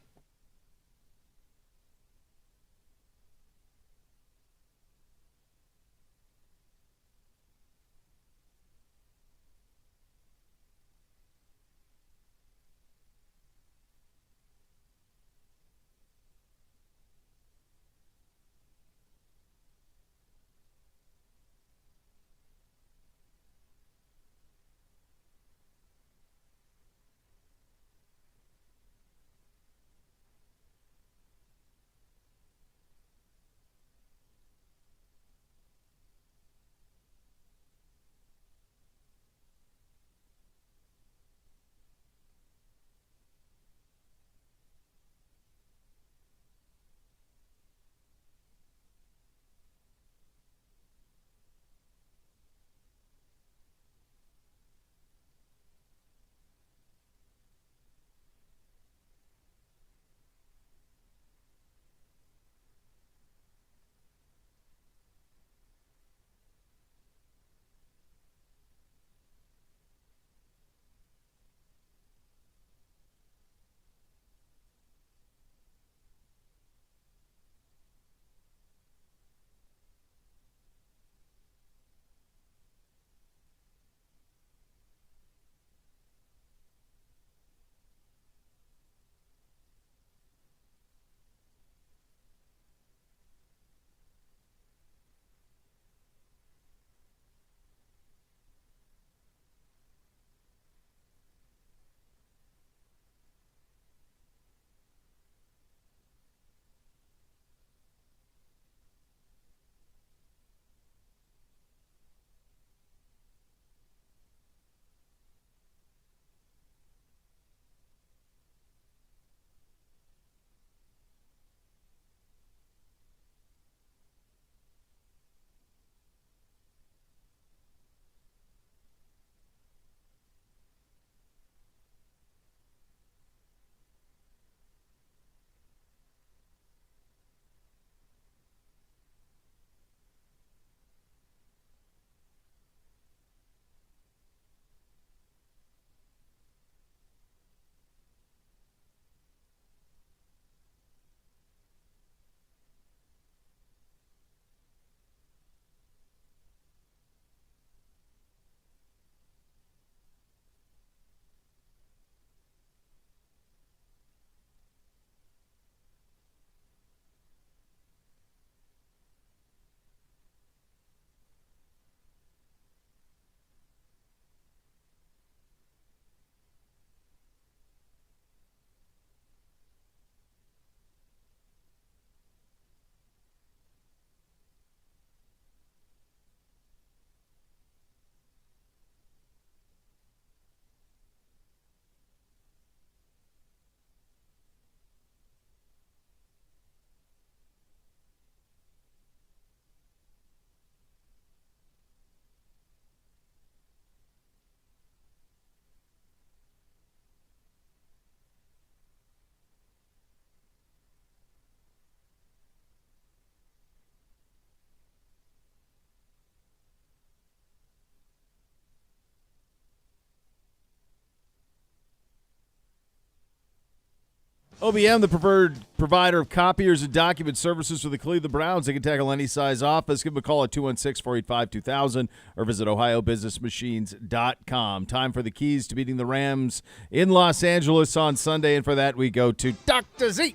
OBM, the preferred provider of copiers and document services for the Cleveland Browns. They can tackle any size office. Give them a call at 216-485-2000 or visit ohiobusinessmachines.com. Time for the keys to beating the Rams in Los Angeles on Sunday, and for that we go to Dr. Z.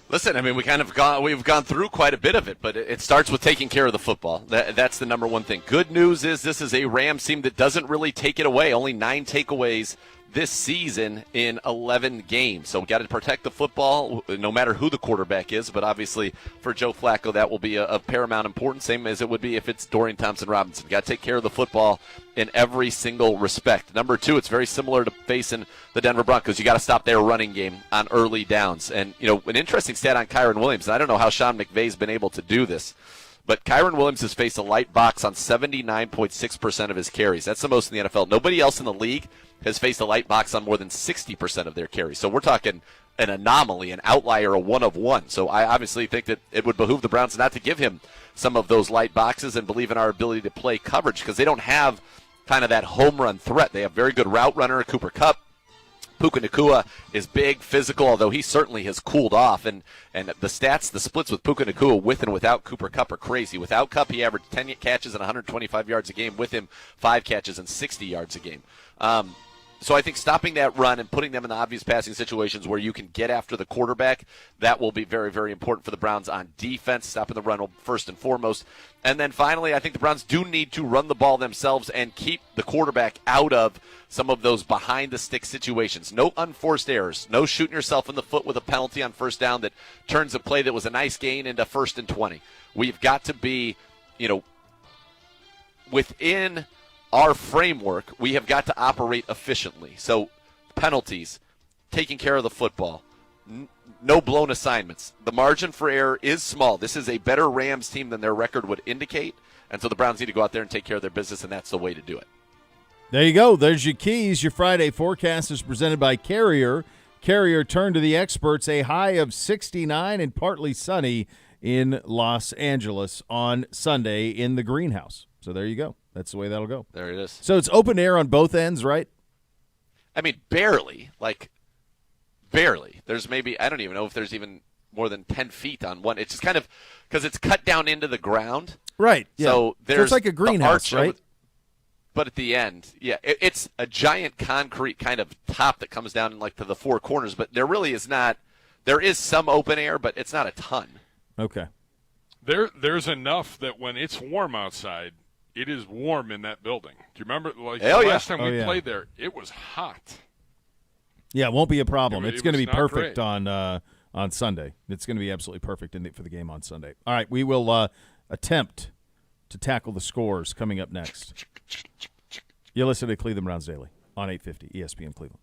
Listen, I mean, we've gone through quite a bit of it, but it starts with taking care of the football. That's the number one thing. Good news is this is a Rams team that doesn't really take it away. Only 9 takeaways this season in 11 games. So we've got to protect the football no matter who the quarterback is, but obviously for Joe Flacco that will be of paramount importance, same as it would be if it's Dorian Thompson-Robinson. We've got to take care of the football in every single respect. Number 2, it's very similar to facing the Denver Broncos. You got to stop their running game on early downs. And, you know, an interesting stat on Kyren Williams, and I don't know how Sean McVay's been able to do this, but Kyren Williams has faced a light box on 79.6% of his carries. That's the most in the NFL. Nobody else in the league has faced a light box on more than 60% of their carries. So we're talking an anomaly, an outlier, a one of one. So I obviously think that it would behoove the Browns not to give him some of those light boxes and believe in our ability to play coverage because they don't have kind of that home run threat. They have very good route runner, Cooper Kupp. Puka Nacua is big, physical, although he certainly has cooled off. And the stats, the splits with Puka Nacua with and without Cooper Kupp are crazy. Without Kupp, he averaged 10 catches and 125 yards a game. With him, 5 catches and 60 yards a game. So I think stopping that run and putting them in the obvious passing situations where you can get after the quarterback, that will be very, very important for the Browns on defense, stopping the run first and foremost. And then finally, I think the Browns do need to run the ball themselves and keep the quarterback out of some of those behind-the-stick situations. No unforced errors. No shooting yourself in the foot with a penalty on first down that turns a play that was a nice gain into 1st and 20. We've got to be, within our framework, we have got to operate efficiently. So penalties, taking care of the football, no blown assignments. The margin for error is small. This is a better Rams team than their record would indicate, and so the Browns need to go out there and take care of their business, and that's the way to do it. There you go. There's your keys. Your Friday forecast is presented by Carrier. Carrier turned to the experts. A high of 69 and partly sunny in Los Angeles on Sunday in the greenhouse. So there you go. That's the way that'll go. There it is. So it's open air on both ends, right? I mean, barely. Barely. There's maybe, I don't even know if there's even more than 10 feet on one. It's just kind of, because it's cut down into the ground. Right. Yeah. So it's like a greenhouse, right? But at the end, yeah, it's a giant concrete kind of top that comes down to the 4 corners. But there really is not, there is some open air, but it's not a ton. Okay. There's enough that when it's warm outside, it is warm in that building. Do you remember? Last time we played there, it was hot. Yeah, it won't be a problem. It's going to be perfect great. on Sunday. It's going to be absolutely perfect for the game on Sunday. All right, we will attempt to tackle the scores coming up next. You listen to Cleveland Browns Daily on 850 ESPN Cleveland.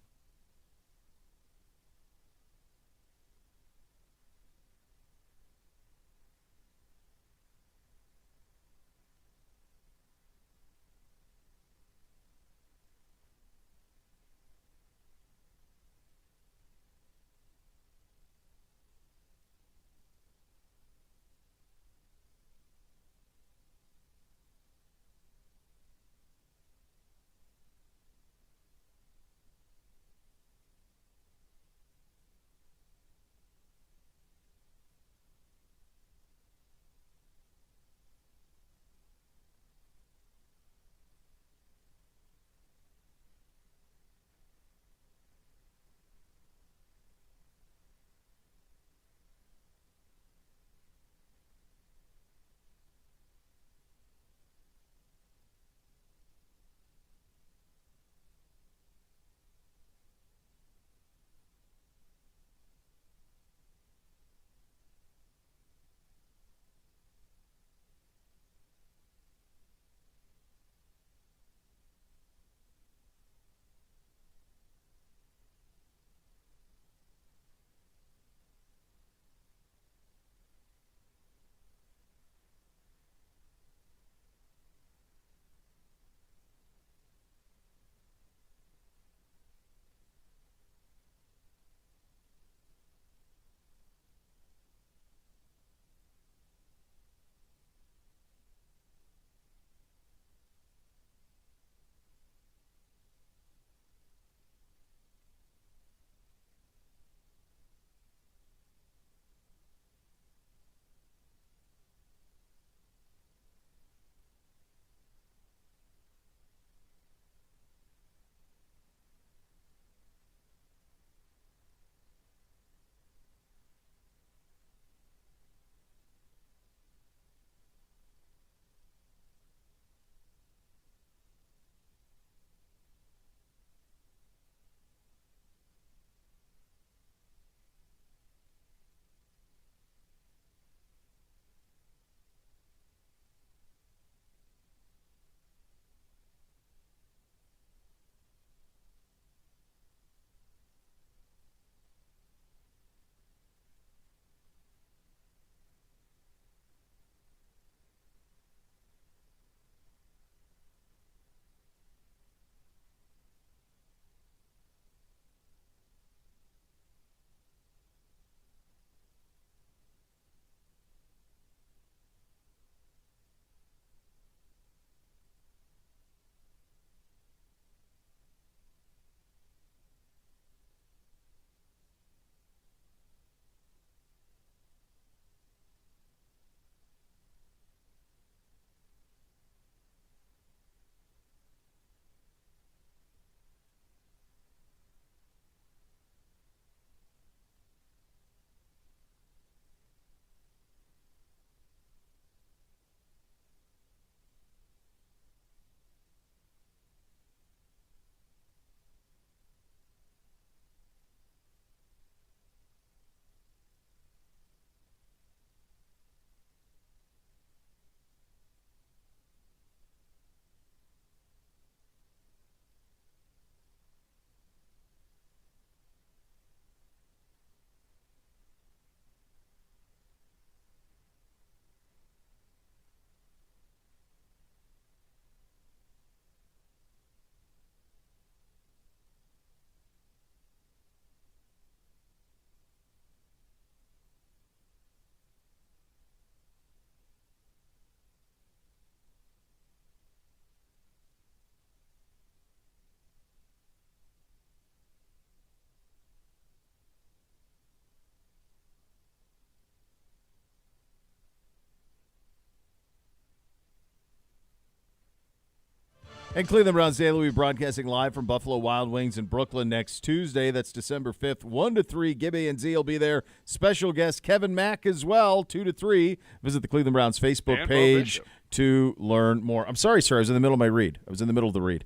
And Cleveland Browns Daily will be broadcasting live from Buffalo Wild Wings in Brooklyn next Tuesday. That's December 5th, 1 to 3. Gibby and Z will be there. Special guest Kevin Mack as well, 2 to 3. Visit the Cleveland Browns Facebook And page to learn more. I'm sorry, sir. I was in the middle of my read. I was in the middle of the read.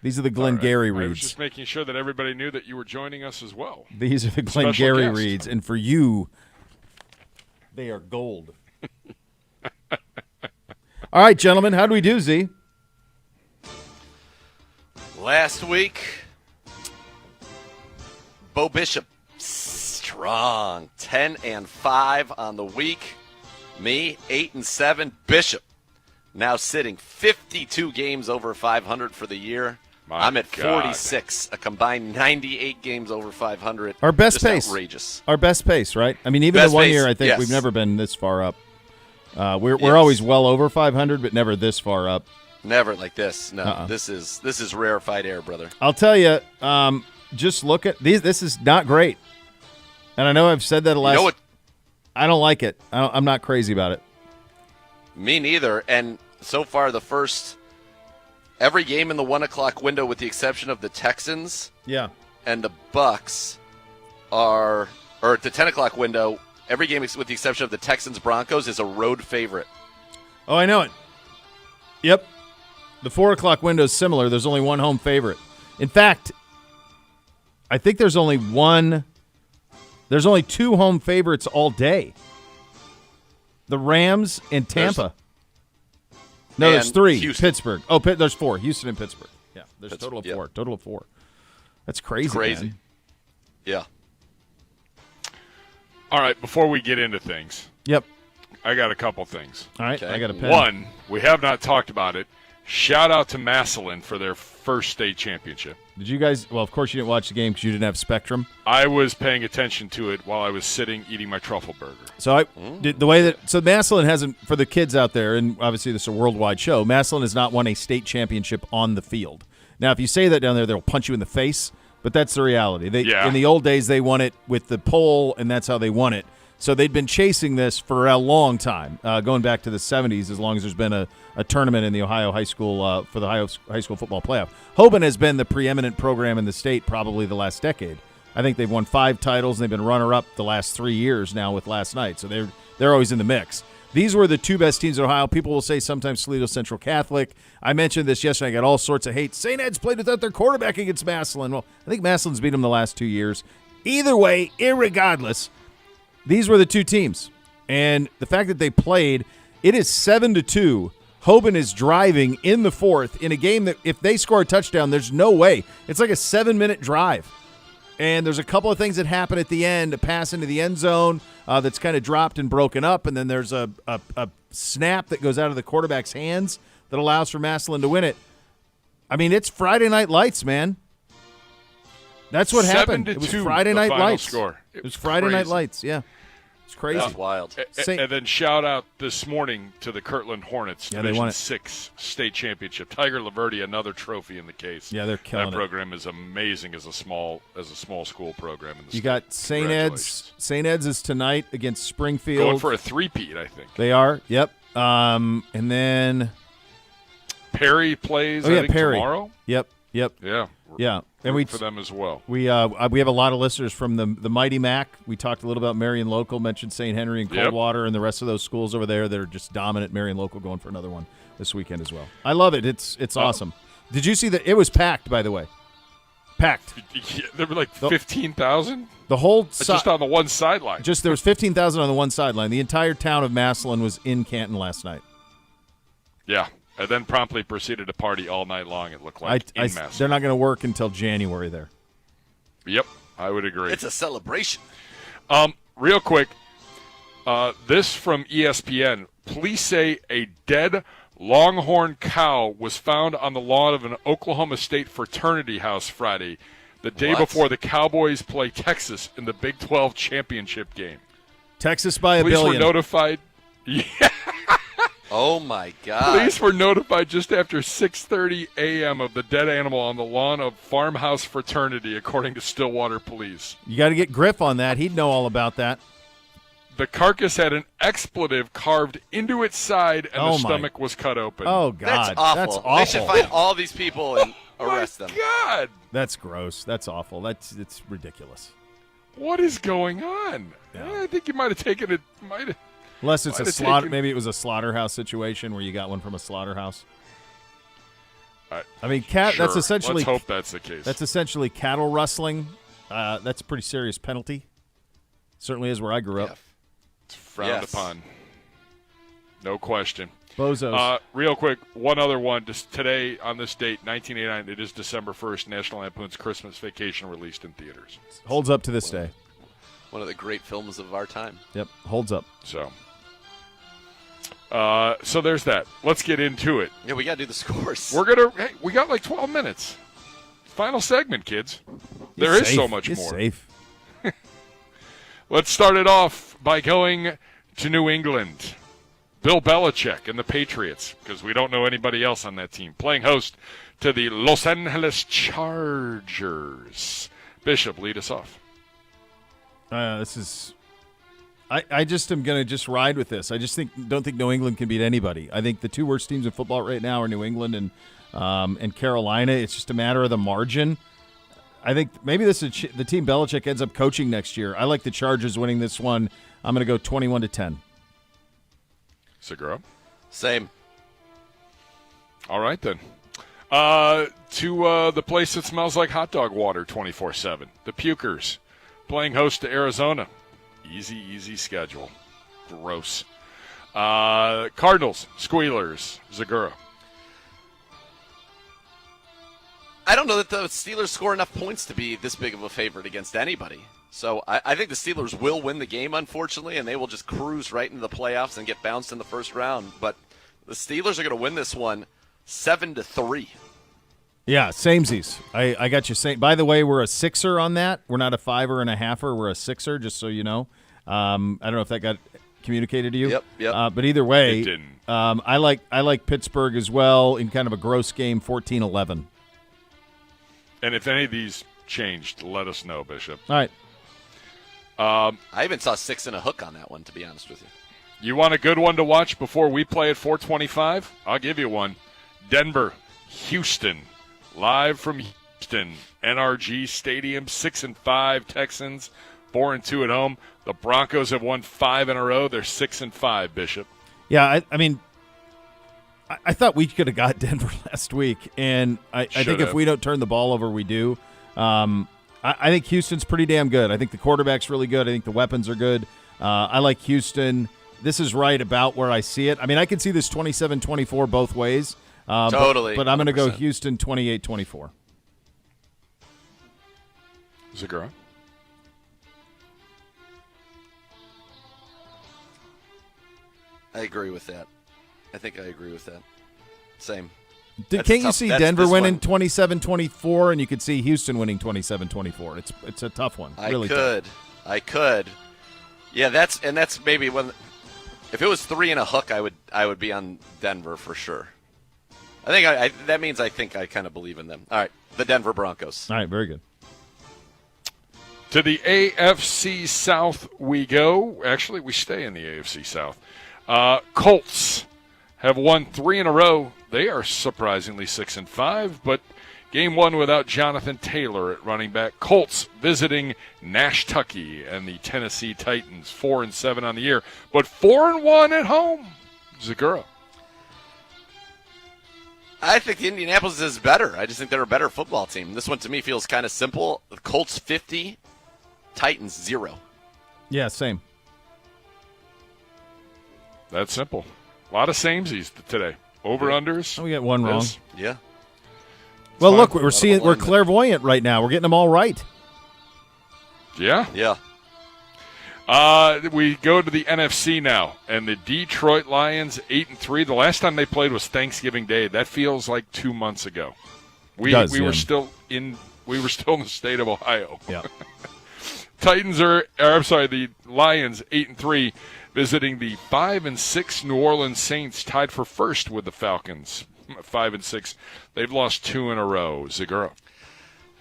These are the Glengarry I was reads. just making sure that everybody knew that you were joining us as well. These are the Special Glengarry guest. reads. And for you, they are gold. All right, gentlemen. How do we do, Z? Last week, Bo Bishop, strong, 10-5 on the week. Me, 8-7. Bishop, now sitting 52 games over 500 for the year. I'm at 46, a combined 98 games over 500. Our best Just pace. outrageous. Our best pace, right? I mean, even Best the one pace, year, I think yes. we've never been this far up. We're Yes. always well over 500, but never this far up. Never like this. No, Uh-uh. this is rarefied air, brother. I'll tell you, just look at these. This is not great, and I know I've said that a lot. You know what? I don't like it. I'm not crazy about it. Me neither. And so far, every game in the 1 o'clock window, with the exception of the Texans Yeah. and the Bucks, or at the 10 o'clock window, every game with the exception of the Texans Broncos is a road favorite. Oh, I know it. Yep. The 4 o'clock window is similar. There's only one home favorite. In fact, I think there's only two home favorites all day. The Rams and Tampa. There's and 3. Houston. Pittsburgh. Oh, there's 4. Houston and Pittsburgh. Yeah, there's a total of Yep. 4. Total of 4. That's crazy. Crazy. Man. Yeah. All right, before we get into things, Yep. I got a couple things. All right. Okay. I got a pen. One, we have not talked about it. Shout out to Massillon for their first state championship. Did you guys? Well, of course you didn't watch the game because you didn't have Spectrum. I was paying attention to it while I was sitting eating my truffle burger. So I did the way that Massillon hasn't, for the kids out there, and obviously this is a worldwide show. Massillon has not won a state championship on the field. Now, if you say that down there, they'll punch you in the face. But that's the reality. In the old days, they won it with the pole, and that's how they won it. So they'd been chasing this for a long time, going back to the 70s, as long as there's been a tournament in the Ohio High School for the Ohio High School Football Playoff. Hoban has been the preeminent program in the state probably the last decade. I think they've won 5 titles, and they've been runner-up the last 3 years now with last night. So they're always in the mix. These were the 2 best teams in Ohio. People will say sometimes Toledo Central Catholic. I mentioned this yesterday. I got all sorts of hate. St. Ed's played without their quarterback against Massillon. Well, I think Massillon's beat them the last 2 years. Either way, irregardless, these were the 2 teams. And the fact that they played, it is 7-2. Hoban is driving in the 4th in a game that if they score a touchdown, there's no way. It's like a 7-minute drive. And there's a couple of things that happen at the end, a pass into the end zone that's kind of dropped and broken up, and then there's a snap that goes out of the quarterback's hands that allows for Massillon to win it. I mean, it's Friday Night Lights, man. That's what happened. It was 7-2, the Friday Night final Lights. score. It was Friday Night crazy. Lights, yeah. It's crazy. That's wild. And then shout out this morning to the Kirtland Hornets, Yeah, they Division won it. 6 state championship. Tiger Laverty, another trophy in the case. Yeah, they're killing that it. program is amazing as a small school program in the You state. got St. Ed's. St. Ed's is tonight against Springfield. Going for a three-peat, I think. They are, yep. And then Perry plays, Oh, yeah, I think, Perry. tomorrow. Yep. Yeah. Yeah. And Root for them as well. We have a lot of listeners from the Mighty Mac. We talked a little about Marion Local, mentioned St. Henry and Yep. Coldwater, and the rest of those schools over there that are just dominant. Marion Local going for another one this weekend as well. I love it. It's awesome. Did you see that? It was packed, by the way. Packed. Yeah, there were like 15,000 The whole just on the one sideline. Just there was 15,000 on the one sideline. The entire town of Massillon was in Canton last night. Yeah. And then promptly proceeded to party all night long, it looked like, in Massillon. They're not going to work until January there. Yep, I would agree. It's a celebration. Real quick, this from ESPN. Police say a dead longhorn cow was found on the lawn of an Oklahoma State fraternity house Friday, the day What? before the Cowboys play Texas in the Big 12 championship game. Texas by a Police billion. were notified. Yeah. Oh, my God. Police were notified just after 6:30 a.m. of the dead animal on the lawn of Farmhouse Fraternity, according to Stillwater Police. You got to get Griff on that. He'd know all about that. The carcass had an expletive carved into its side, and the stomach was cut open. Oh, God. That's awful. They should find all these people and arrest them. God. That's gross. That's awful. It's ridiculous. What is going on? Yeah. I think you might have taken it. Unless it's a slaughter. Maybe it was a slaughterhouse situation where you got one from a slaughterhouse. I mean, sure. That's essentially. Let's hope that's the case. That's essentially cattle rustling. That's a pretty serious penalty. Certainly is where I grew up. It's frowned upon. No question. Bozos. Real quick, one other one. Just today, on this date, 1989, it is December 1st, National Lampoon's Christmas Vacation released in theaters. Holds up to this day. One of the great films of our time. Yep, holds up. So there's that. Let's get into it. Yeah, we got to do the scores. We got like 12 minutes. Final segment, kids. There is so much more. Safe. Let's start it off by going to New England. Bill Belichick and the Patriots, because we don't know anybody else on that team, playing host to the Los Angeles Chargers. Bishop, lead us off. This is. I just am going to just ride with this. I just don't think New England can beat anybody. I think the two worst teams in football right now are New England and Carolina. It's just a matter of the margin. I think maybe this is the team Belichick ends up coaching next year. I like the Chargers winning this one. I'm going to go 21-10. Segura? Same. All right, then. To the place that smells like hot dog water 24/7. The Pukers playing host to Arizona. Easy schedule. Gross. Cardinals, Squealers, Segura. I don't know that the Steelers score enough points to be this big of a favorite against anybody. So I think the Steelers will win the game, unfortunately, and they will just cruise right into the playoffs and get bounced in the first round. But the Steelers are going to win this one 7-3. Yeah, samesies. I got you saying. By the way, we're a sixer on that. We're not a 5er and a 1/2er. We're a sixer, just so you know. I don't know if that got communicated to you. Yep. But either way, it didn't. I like Pittsburgh as well in kind of a gross game, 14-11. And if any of these changed, let us know, Bishop. All right. I even saw 6 and a hook on that one, to be honest with you. You want a good one to watch before we play at 425? I'll give you one. Denver, Houston, live from Houston, NRG Stadium, 6-5 Texans, 4-2 at home. The Broncos have won 5 in a row. They're 6-5, Bishop. Yeah, I mean, I thought we could have got Denver last week, and I think if we don't turn the ball over, we do. I think Houston's pretty damn good. I think the quarterback's really good. I think the weapons are good. I like Houston. This is right about where I see it. I mean, I can see this 27-24 both ways. Totally. But I'm going to go Houston 28-24. Segura? I agree with that. I think I agree with that. Same. Can't you see Denver winning 27-24, and you could see Houston winning 27-24? It's a tough one. Really tough. I could. Yeah, that's maybe when. If it was 3 and a hook, I would be on Denver for sure. I think that means I think I kind of believe in them. All right, the Denver Broncos. All right, very good. To the AFC South we go. Actually, we stay in the AFC South. Colts have won 3 in a row. They are surprisingly 6-5, but game 1 without Jonathan Taylor at running back. Colts visiting Nashtucky and the Tennessee Titans, 4-7 on the year, but 4-1 at home. Segura. I think Indianapolis is better. I just think they're a better football team. This one to me feels kind of simple. The Colts 50, Titans 0. Yeah, same. That's simple. A lot of samesies today. Over-unders. Oh, we got one wrong. Yeah. Well, look, we're clairvoyant right now. We're getting them all right. Yeah. Yeah. We go to the NFC now, and the Detroit Lions 8-3. The last time they played was Thanksgiving Day. That feels like 2 months ago. We were still in the state of Ohio. Yeah. The Lions 8-3, visiting the 5-6 New Orleans Saints, tied for first with the Falcons. 5-6. They've lost 2 in a row. Segura.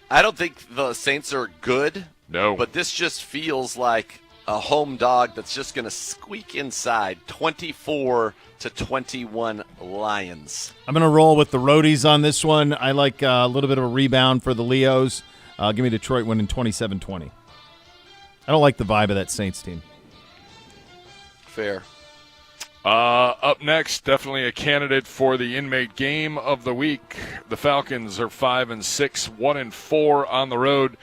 I don't think the Saints are good. No. But this just feels like a home dog that's just going to squeak inside. 24-21 Lions. I'm going to roll with the roadies on this one. I like a little bit of a rebound for the Leos. Give me Detroit winning 27-20. I don't like the vibe of that Saints team. Fair. Up next, definitely a candidate for the inmate game of the week. The Falcons are 5-6, 1-4 on the road,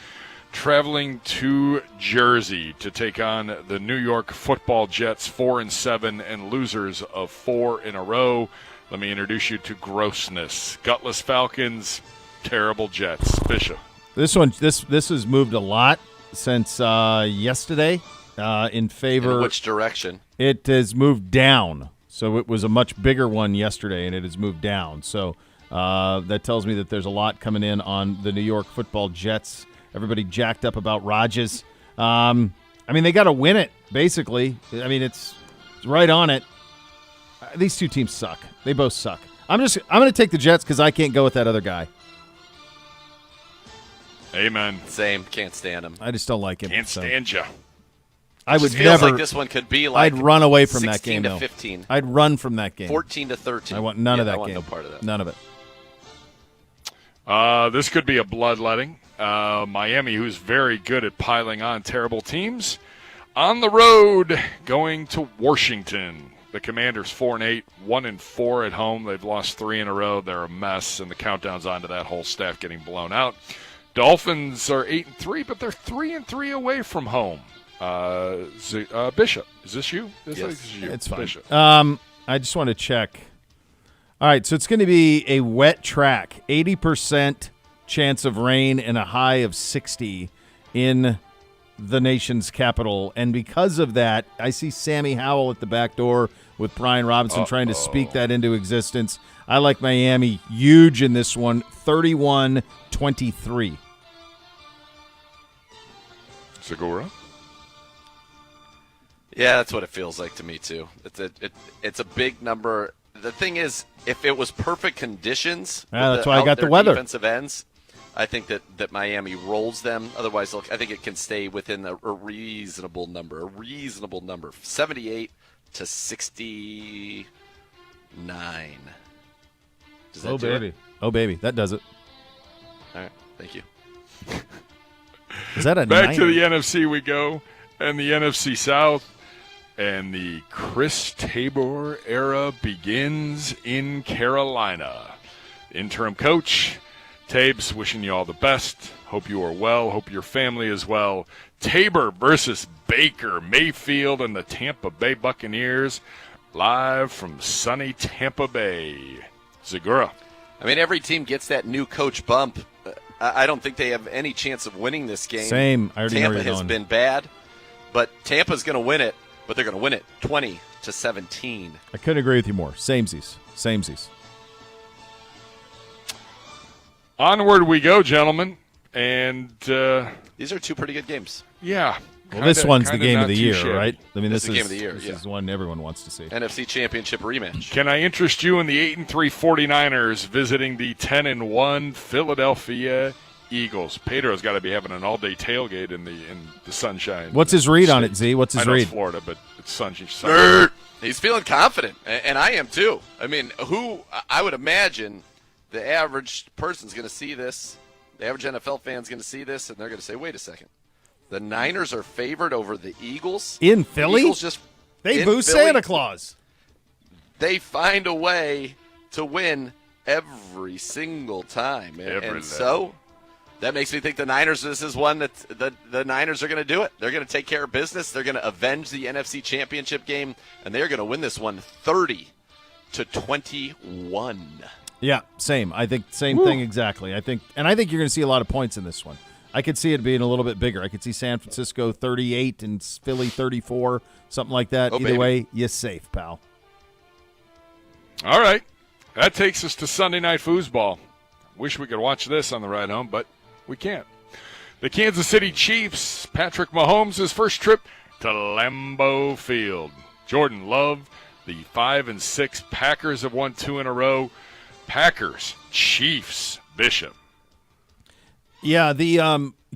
traveling to Jersey to take on the New York Football Jets, 4-7 and losers of 4 in a row. Let me introduce you to grossness. Gutless Falcons, terrible Jets. Bishop. This has moved a lot since yesterday in favor. In which direction? It has moved down. So it was a much bigger one yesterday, and it has moved down. So that tells me that there's a lot coming in on the New York Football Jets. Everybody jacked up about Rodgers. I mean, they got to win it, basically. I mean, it's right on it. These two teams suck. They both suck. I'm going to take the Jets because I can't go with that other guy. Amen. Same. Can't stand him. I just don't like him. Can't stand you. I would feels never. Like this one could be like I'd run away from that game. 16-15. I'd run from that game. 14-13. I want none of that I want game. no part of that. None of it. This could be a bloodletting. Miami, who's very good at piling on terrible teams, on the road going to Washington. The Commanders 4-8, 1-4 at home. They've lost 3 in a row. They're a mess, and the countdown's on to that whole staff getting blown out. Dolphins are 8-3, but they're 3-3 away from home. Bishop, is this you? Yes. This is you. It's fine. Bishop. I just want to check. All right, so it's going to be a wet track, 80% chance of rain and a high of 60 in the nation's capital. And because of that, I see Sammy Howell at the back door with Brian Robinson trying to speak that into existence. I like Miami huge in this one, 31-23. Segura? Yeah, that's what it feels like to me too. It's a big number. The thing is, if it was perfect conditions, that's why I got the weather. Defensive ends, I think that Miami rolls them. Otherwise, I think it can stay within a reasonable number. 78-69. Does that do baby. it? Oh, baby. That does it. All right. Thank you. Is that a Back 9? to the NFC we go, and the NFC South. And the Chris Tabor era begins in Carolina. Interim coach, Tabes, wishing you all the best. Hope you are well. Hope your family is well. Tabor versus Baker Mayfield and the Tampa Bay Buccaneers, live from sunny Tampa Bay. Segura. I mean, every team gets that new coach bump. I don't think they have any chance of winning this game. Same. I already know Tampa where you're has going. been bad, but Tampa's going to win it. But they're going to win it 20-17. I couldn't agree with you more. Samesies. Onward we go, gentlemen. And these are two pretty good games. Yeah. Well, this one's the game of the year, shabby. right? I mean, This this is the is game of the year, This yeah. is one everyone wants to see. NFC Championship rematch. Can I interest you in the 8-3 49ers visiting the 10-1 Philadelphia Eagles? Pedro's got to be having an all-day tailgate in the sunshine. What's his read on it, Z? What's his I know read? it's Florida, but it's sunshine. He's feeling confident, and I am too. I mean, I would imagine the average person's going to see this, the average NFL fan's going to see this, and they're going to say, wait a second. The Niners are favored over the Eagles? In Philly? The Eagles They in boo Philly, Santa Claus. They find a way to win every single time. And so that makes me think the Niners, this is one that the Niners are going to do it. They're going to take care of business. They're going to avenge the NFC Championship game, and they're going to win this one 30-21. Yeah, same. I think same thing exactly. I think you're going to see a lot of points in this one. I could see it being a little bit bigger. I could see San Francisco 38 and Philly 34, something like that. Either baby. way, you're safe, pal. All right. That takes us to Sunday Night Foosball. Wish we could watch this on the ride home, but we can't. The Kansas City Chiefs, Patrick Mahomes' first trip to Lambeau Field. Jordan Love, the 5-6 Packers have won 2 in a row. Packers, Chiefs, Bishop. Yeah, the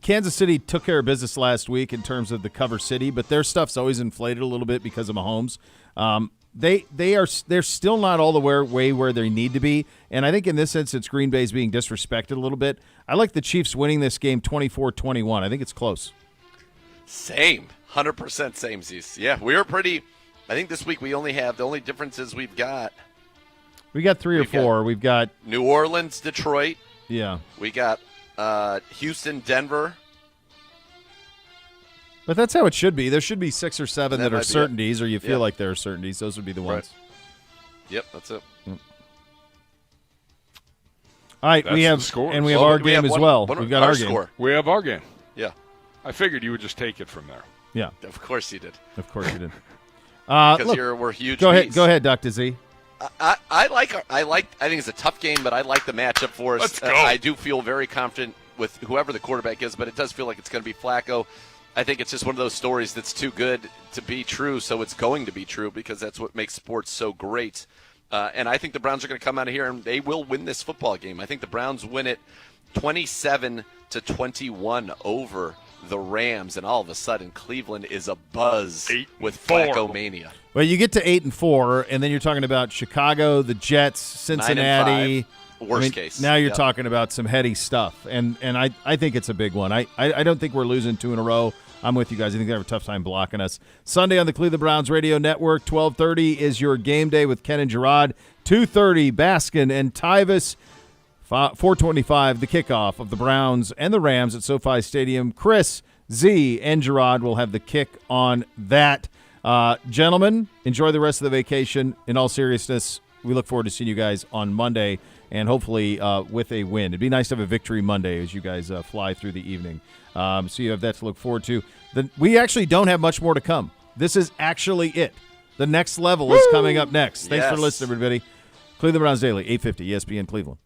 Kansas City took care of business last week in terms of the cover city, but their stuff's always inflated a little bit because of Mahomes. They're still not all the way where they need to be, and I think in this instance, Green Bay's being disrespected a little bit. I like the Chiefs winning this game 24-21. I think it's close. Same, 100% same, Zeus. Yeah, we were pretty. I think this week we only have the only differences we've got. We got three or four. We've got New Orleans, Detroit. Yeah. We got Houston, Denver. But that's how it should be. There should be 6 or 7 that are might be certainties, or you feel Yeah. like there are certainties. Those would be the ones. Yep, that's it. All right, That's we the have scores. and we have Well, our game as well. We've got our game. score. We have our game. Yeah, I figured you would just take it from there. Yeah, of course you did. of course you did. Because Look, we're huge. go ahead, bees. go ahead, Dr. Z. I think it's a tough game, but I like the matchup for us. Let's go. I do feel very confident with whoever the quarterback is, but it does feel like it's going to be Flacco. I think it's just one of those stories that's too good to be true, so it's going to be true because that's what makes sports so great. And I think the Browns are going to come out of here and they will win this football game. I think the Browns win it 27-21 over the Rams, and all of a sudden Cleveland is abuzz with 8-4. Flacco mania. Well, you get to 8-4, and then you're talking about Chicago, the Jets, Cincinnati. 9-5, worst case. Now you're Yep. talking about some heady stuff, and I think it's a big one. I don't think we're losing 2 in a row. I'm with you guys. I think they have a tough time blocking us. Sunday on the Cleveland Browns Radio Network, 12:30 is your game day with Ken and Gerard. 2:30, Baskin and Tyvis. 4:25, the kickoff of the Browns and the Rams at SoFi Stadium. Chris, Z, and Gerard will have the kick on that. Gentlemen, enjoy the rest of the vacation. In all seriousness, we look forward to seeing you guys on Monday, and hopefully with a win. It'd be nice to have a victory Monday as you guys fly through the evening. So you have that to look forward to. We actually don't have much more to come. This is actually it. The next level is coming up next. Thanks for listening, everybody. Cleveland Browns Daily, 850 ESPN Cleveland.